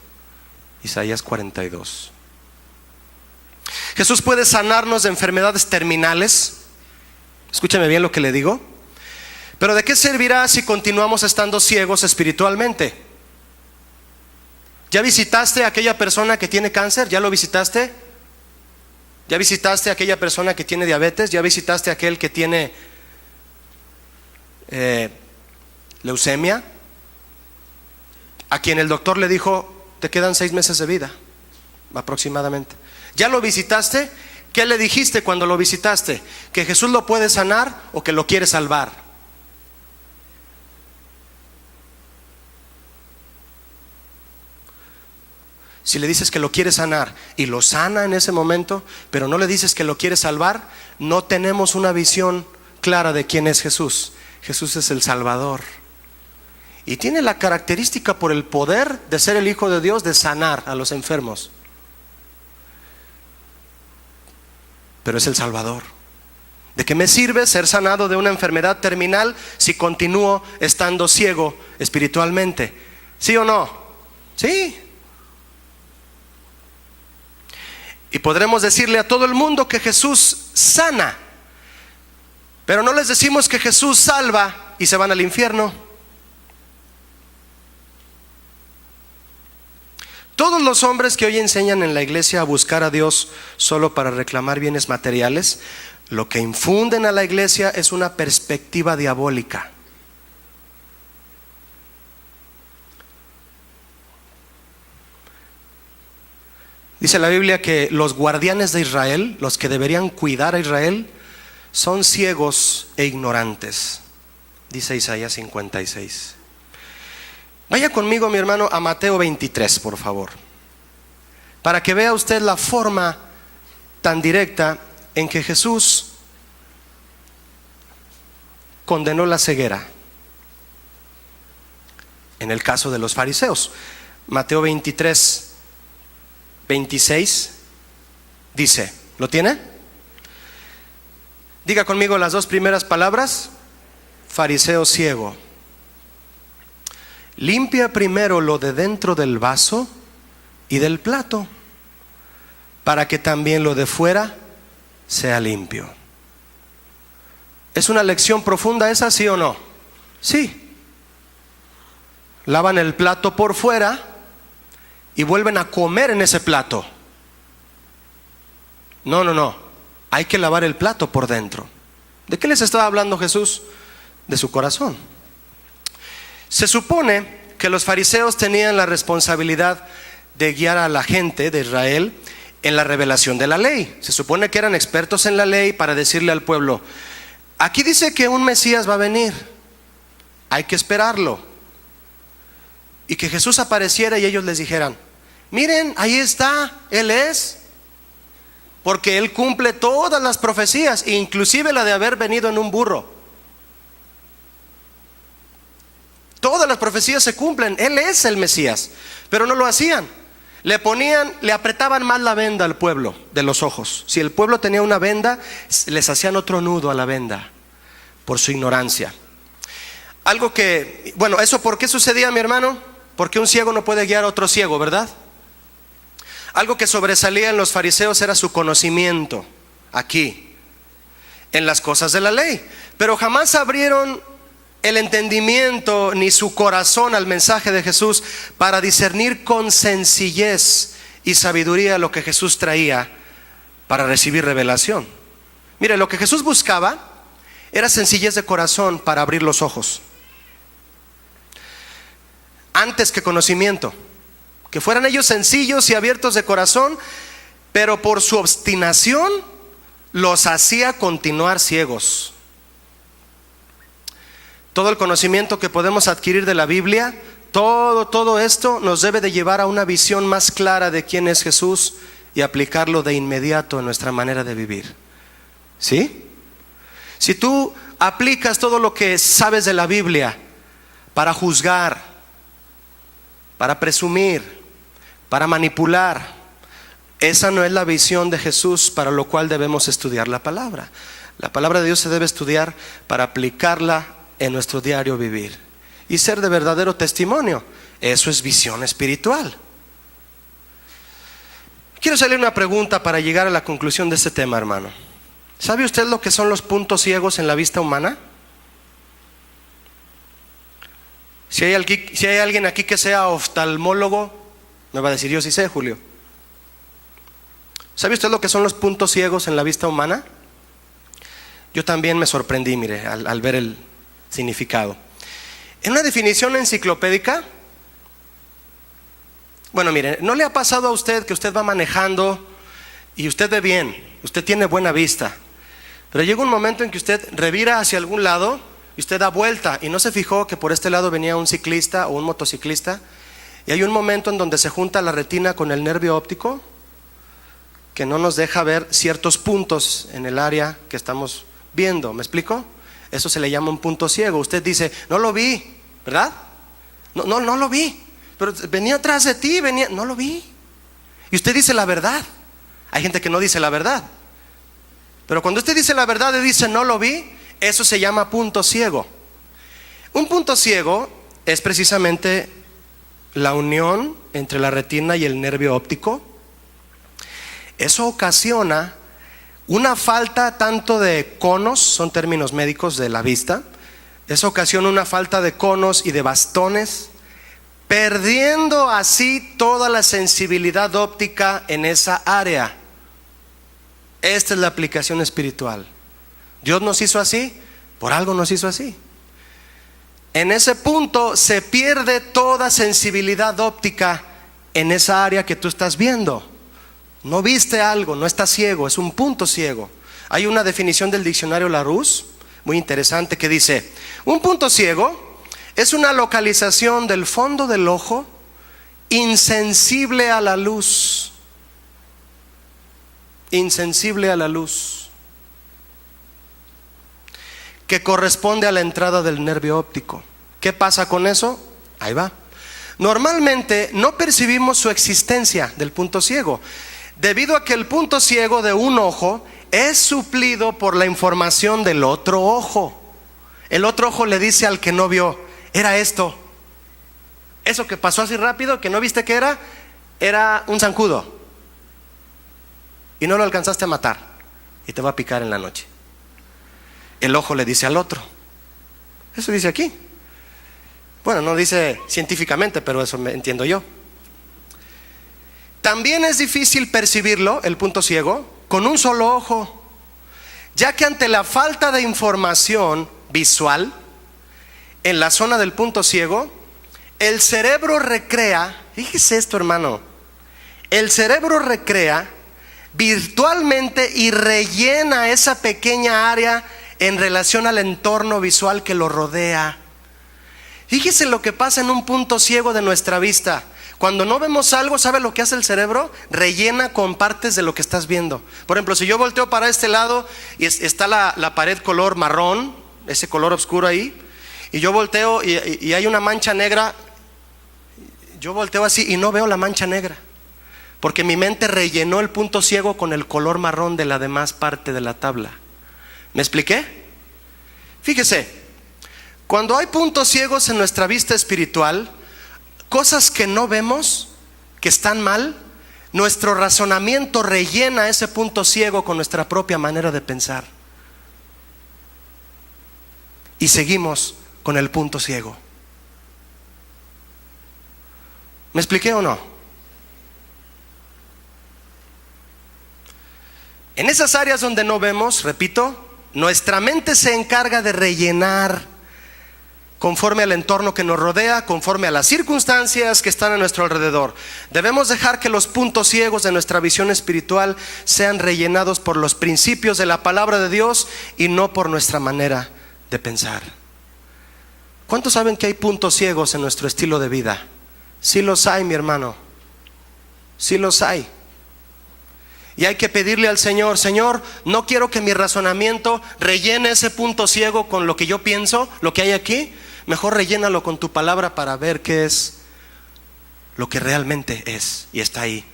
Isaías 42. Jesús puede sanarnos de enfermedades terminales. Escúcheme bien lo que le digo. Pero ¿de qué servirá si continuamos estando ciegos espiritualmente? ¿Ya visitaste a aquella persona que tiene cáncer? ¿Ya lo visitaste? ¿Ya visitaste a aquella persona que tiene diabetes? ¿Ya visitaste a aquel que tiene leucemia? A quien el doctor le dijo: te quedan 6 meses de vida aproximadamente. ¿Ya lo visitaste? ¿Qué le dijiste cuando lo visitaste? ¿Que Jesús lo puede sanar o que lo quiere salvar? Si le dices que lo quiere sanar y lo sana en ese momento, pero no le dices que lo quiere salvar, no tenemos una visión clara de quién es Jesús. Jesús es el Salvador y tiene la característica, por el poder de ser el Hijo de Dios, de sanar a los enfermos. Pero es el Salvador. ¿De qué me sirve ser sanado de una enfermedad terminal si continúo estando ciego espiritualmente? ¿Sí o no? Sí. Y podremos decirle a todo el mundo que Jesús sana, pero no les decimos que Jesús salva y se van al infierno. Todos los hombres que hoy enseñan en la iglesia a buscar a Dios solo para reclamar bienes materiales, lo que infunden a la iglesia es una perspectiva diabólica. Dice la Biblia que los guardianes de Israel, los que deberían cuidar a Israel, son ciegos e ignorantes, dice Isaías 56. Vaya conmigo, mi hermano, a Mateo 23, por favor, para que vea usted la forma tan directa en que Jesús condenó la ceguera en el caso de los fariseos. Mateo 23, 26 dice, ¿lo tiene? Diga conmigo las 2 primeras palabras: fariseo ciego. Limpia primero lo de dentro del vaso y del plato, para que también lo de fuera sea limpio. ¿Es una lección profunda esa, sí o no? Sí. Lavan el plato por fuera y vuelven a comer en ese plato. No. Hay que lavar el plato por dentro. ¿De qué les estaba hablando Jesús? De su corazón. Se supone que los fariseos tenían la responsabilidad de guiar a la gente de Israel en la revelación de la ley. Se supone que eran expertos en la ley para decirle al pueblo: aquí dice que un Mesías va a venir, hay que esperarlo. Y que Jesús apareciera y ellos les dijeran: miren, ahí está, Él es. Porque Él cumple todas las profecías, inclusive la de haber venido en un burro. Todas las profecías se cumplen, Él es el Mesías. Pero no lo hacían. Le apretaban más la venda al pueblo de los ojos. Si el pueblo tenía una venda, les hacían otro nudo a la venda, por su ignorancia. Algo que, bueno, ¿eso por qué sucedía, mi hermano? Porque un ciego no puede guiar a otro ciego, ¿verdad? Algo que sobresalía en los fariseos era su conocimiento aquí, en las cosas de la ley. Pero jamás abrieron el entendimiento ni su corazón al mensaje de Jesús para discernir con sencillez y sabiduría lo que Jesús traía para recibir revelación. Mire, lo que Jesús buscaba era sencillez de corazón para abrir los ojos, antes que conocimiento. Que fueran ellos sencillos y abiertos de corazón, pero por su obstinación los hacía continuar ciegos. Todo el conocimiento que podemos adquirir de la Biblia, todo esto nos debe de llevar a una visión más clara de quién es Jesús y aplicarlo de inmediato en nuestra manera de vivir. ¿Sí? Si tú aplicas todo lo que sabes de la Biblia para juzgar, para presumir, para manipular, esa no es la visión de Jesús para lo cual debemos estudiar la palabra. La palabra de Dios se debe estudiar para aplicarla en nuestro diario vivir y ser de verdadero testimonio. Eso es visión espiritual. Quiero hacerle una pregunta para llegar a la conclusión de este tema, hermano. ¿Sabe usted lo que son los puntos ciegos en la vista humana? Si hay alguien aquí que sea oftalmólogo, me va a decir: yo sí sé, Julio. ¿Sabe usted lo que son los puntos ciegos en la vista humana? Yo también me sorprendí, mire, al ver el significado. En una definición enciclopédica, bueno, mire, ¿no le ha pasado a usted que usted va manejando y usted ve bien, usted tiene buena vista, pero llega un momento en que usted revira hacia algún lado y usted da vuelta y no se fijó que por este lado venía un ciclista o un motociclista, y hay un momento en donde se junta la retina con el nervio óptico que no nos deja ver ciertos puntos en el área que estamos viendo? ¿Me explico? Eso se le llama un punto ciego. Usted dice: no lo vi, ¿verdad? No lo vi, pero venía atrás de ti, no lo vi. Y usted dice la verdad. Hay gente que no dice la verdad, pero cuando usted dice la verdad y dice no lo vi, eso se llama punto ciego. Un punto ciego es precisamente la unión entre la retina y el nervio óptico. Eso ocasiona una falta tanto de conos, son términos médicos de la vista. Eso ocasiona una falta de conos y de bastones, perdiendo así toda la sensibilidad óptica en esa área. Esta es la aplicación espiritual. Dios nos hizo así, por algo nos hizo así. En ese punto se pierde toda sensibilidad óptica en esa área que tú estás viendo. No viste algo, no estás ciego, es un punto ciego. Hay una definición del diccionario Larousse muy interesante que dice: un punto ciego es una localización del fondo del ojo insensible a la luz. Insensible a la luz, que corresponde a la entrada del nervio óptico. ¿Qué pasa con eso? Ahí va. Normalmente no percibimos su existencia del punto ciego, debido a que el punto ciego de un ojo es suplido por la información del otro ojo. El otro ojo le dice al que no vio: era esto. Eso que pasó así rápido, que no viste que era un zancudo, y no lo alcanzaste a matar, y te va a picar en la noche. El ojo le dice al otro. Eso dice aquí. Bueno, no dice científicamente, pero eso me entiendo yo. También es difícil percibirlo, el punto ciego, con un solo ojo, ya que ante la falta de información visual en la zona del punto ciego, el cerebro recrea, fíjese esto, hermano, el cerebro recrea virtualmente y rellena esa pequeña área en relación al entorno visual que lo rodea. Fíjese lo que pasa en un punto ciego de nuestra vista. Cuando no vemos algo, ¿sabe lo que hace el cerebro? Rellena con partes de lo que estás viendo. Por ejemplo, si yo volteo para este lado y está la pared color marrón, ese color oscuro ahí, y yo volteo y hay una mancha negra, yo volteo así y no veo la mancha negra, porque mi mente rellenó el punto ciego con el color marrón de la demás parte de la tabla. ¿Me expliqué? Fíjese, cuando hay puntos ciegos en nuestra vista espiritual, cosas que no vemos, que están mal, nuestro razonamiento rellena ese punto ciego con nuestra propia manera de pensar, y seguimos con el punto ciego. ¿Me expliqué o no? En esas áreas donde no vemos, repito, nuestra mente se encarga de rellenar conforme al entorno que nos rodea, conforme a las circunstancias que están a nuestro alrededor. Debemos dejar que los puntos ciegos de nuestra visión espiritual sean rellenados por los principios de la palabra de Dios y no por nuestra manera de pensar. ¿Cuántos saben que hay puntos ciegos en nuestro estilo de vida? Sí los hay, mi hermano. Sí los hay. Y hay que pedirle al Señor: Señor, no quiero que mi razonamiento rellene ese punto ciego con lo que yo pienso, lo que hay aquí. Mejor rellénalo con tu palabra para ver qué es lo que realmente es y está ahí.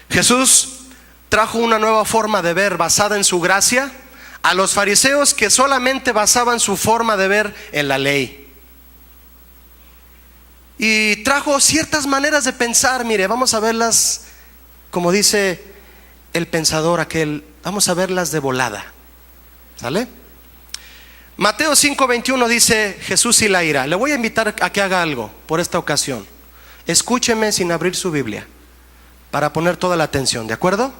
Jesús trajo una nueva forma de ver basada en su gracia a los fariseos, que solamente basaban su forma de ver en la ley. Y trajo ciertas maneras de pensar. Mire, vamos a verlas, como dice el pensador aquel, vamos a verlas de volada. ¿Sale? Mateo 5:21 dice: Jesús y la ira. Le voy a invitar a que haga algo por esta ocasión. Escúcheme sin abrir su Biblia, para poner toda la atención, ¿de acuerdo?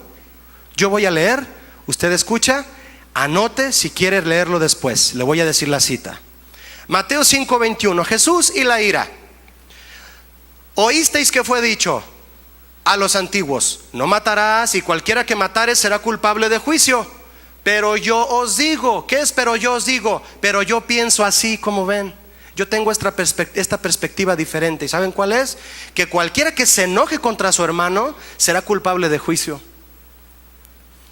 Yo voy a leer, usted escucha, anote si quiere leerlo después. Le voy a decir la cita. Mateo 5:21, Jesús y la ira. Oísteis que fue dicho a los antiguos: no matarás, y cualquiera que matare será culpable de juicio. Pero yo os digo, ¿qué es pero yo os digo? Pero yo pienso así, como ven. Yo tengo esta perspectiva diferente. ¿Y saben cuál es? Que cualquiera que se enoje contra su hermano será culpable de juicio.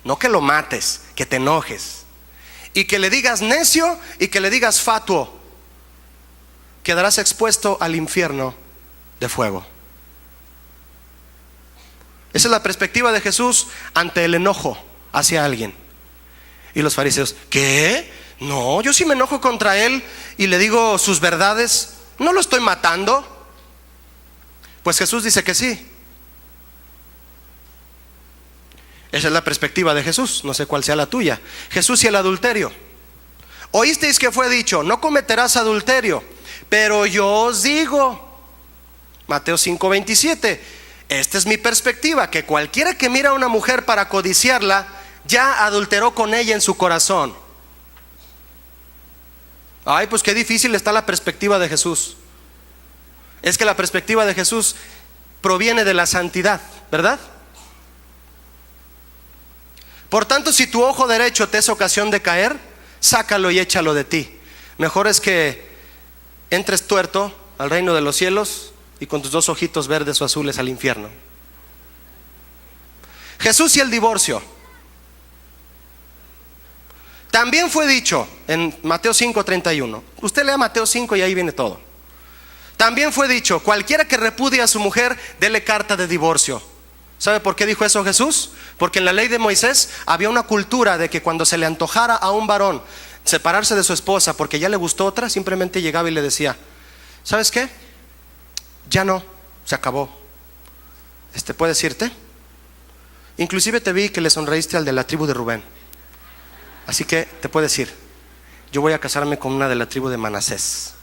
No que lo mates, que te enojes y que le digas necio y que le digas fatuo. Quedarás expuesto al infierno de fuego. Esa es la perspectiva de Jesús ante el enojo hacia alguien. Y los fariseos: ¿qué? No, yo sí me enojo contra él y le digo sus verdades, ¿no lo estoy matando? Pues Jesús dice que sí. Esa es la perspectiva de Jesús, no sé cuál sea la tuya. Jesús y el adulterio. Oísteis que fue dicho: no cometerás adulterio. Pero yo os digo, Mateo 5:27, esta es mi perspectiva, que cualquiera que mira a una mujer para codiciarla, ya adulteró con ella en su corazón. Ay, pues qué difícil está la perspectiva de Jesús. Es que la perspectiva de Jesús proviene de la santidad, ¿verdad? Por tanto, si tu ojo derecho te es ocasión de caer, sácalo y échalo de ti. Mejor es que entres tuerto al reino de los cielos y con tus dos ojitos verdes o azules al infierno. Jesús y el divorcio. También fue dicho en Mateo 5:31. Usted lea Mateo 5 y ahí viene todo. También fue dicho: cualquiera que repudie a su mujer, dele carta de divorcio. ¿Sabe por qué dijo eso Jesús? Porque en la ley de Moisés había una cultura de que cuando se le antojara a un varón separarse de su esposa porque ya le gustó otra, simplemente llegaba y le decía: ¿sabes qué? Ya no, se acabó. ¿Puedes irte? Inclusive te vi que le sonreíste al de la tribu de Rubén. Así que te puedes ir. Yo voy a casarme con una de la tribu de Manasés.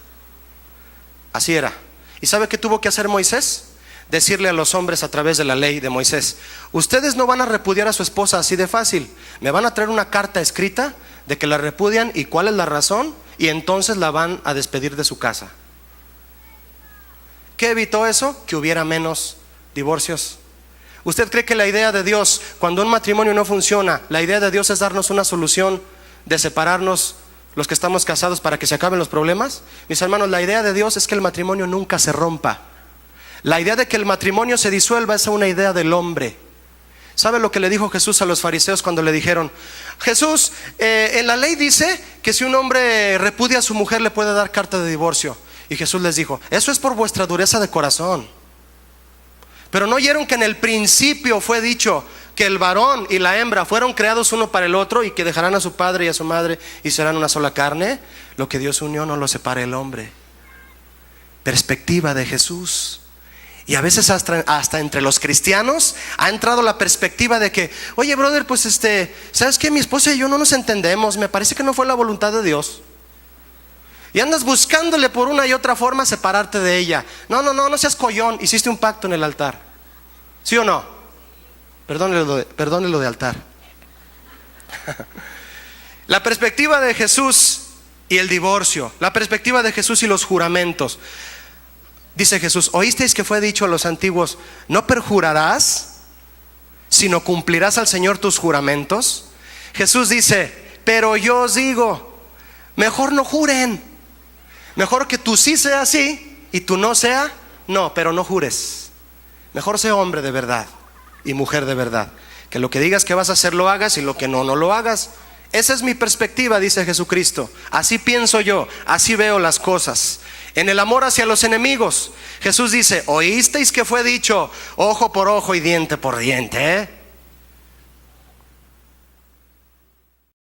Así era. ¿Y sabe qué tuvo que hacer Moisés? Decirle a los hombres a través de la ley de Moisés: ustedes no van a repudiar a su esposa así de fácil. Me van a traer una carta escrita de que la repudian y cuál es la razón, y entonces la van a despedir de su casa. ¿Qué evitó eso? Que hubiera menos divorcios. ¿Usted cree que la idea de Dios, cuando un matrimonio no funciona, la idea de Dios es darnos una solución de separarnos los que estamos casados para que se acaben los problemas? Mis hermanos, la idea de Dios es que el matrimonio nunca se rompa. La idea de que el matrimonio se disuelva es una idea del hombre. ¿Sabe lo que le dijo Jesús a los fariseos cuando le dijeron: Jesús, en la ley dice que si un hombre repudia a su mujer le puede dar carta de divorcio? Y Jesús les dijo: eso es por vuestra dureza de corazón. Pero ¿no oyeron que en el principio fue dicho que el varón y la hembra fueron creados uno para el otro, y que dejarán a su padre y a su madre y serán una sola carne? Lo que Dios unió no lo separe el hombre. Perspectiva de Jesús. Y a veces hasta entre los cristianos ha entrado la perspectiva de que: oye, brother, pues ¿sabes qué? Mi esposa y yo no nos entendemos, me parece que no fue la voluntad de Dios. Y andas buscándole por una y otra forma separarte de ella. No seas collón, hiciste un pacto en el altar. ¿Sí o no? Perdónelo de altar. La perspectiva de Jesús y el divorcio. La perspectiva de Jesús y los juramentos. Dice Jesús: oísteis que fue dicho a los antiguos: no perjurarás, sino cumplirás al Señor tus juramentos. Jesús dice: pero yo os digo, mejor no juren. Mejor que tú sí sea sí y tú no sea no, pero no jures. Mejor sé hombre de verdad y mujer de verdad. Que lo que digas que vas a hacer lo hagas, y lo que no, no lo hagas. Esa es mi perspectiva, dice Jesucristo. Así pienso yo, así veo las cosas. En el amor hacia los enemigos, Jesús dice: oísteis que fue dicho ojo por ojo y diente por diente,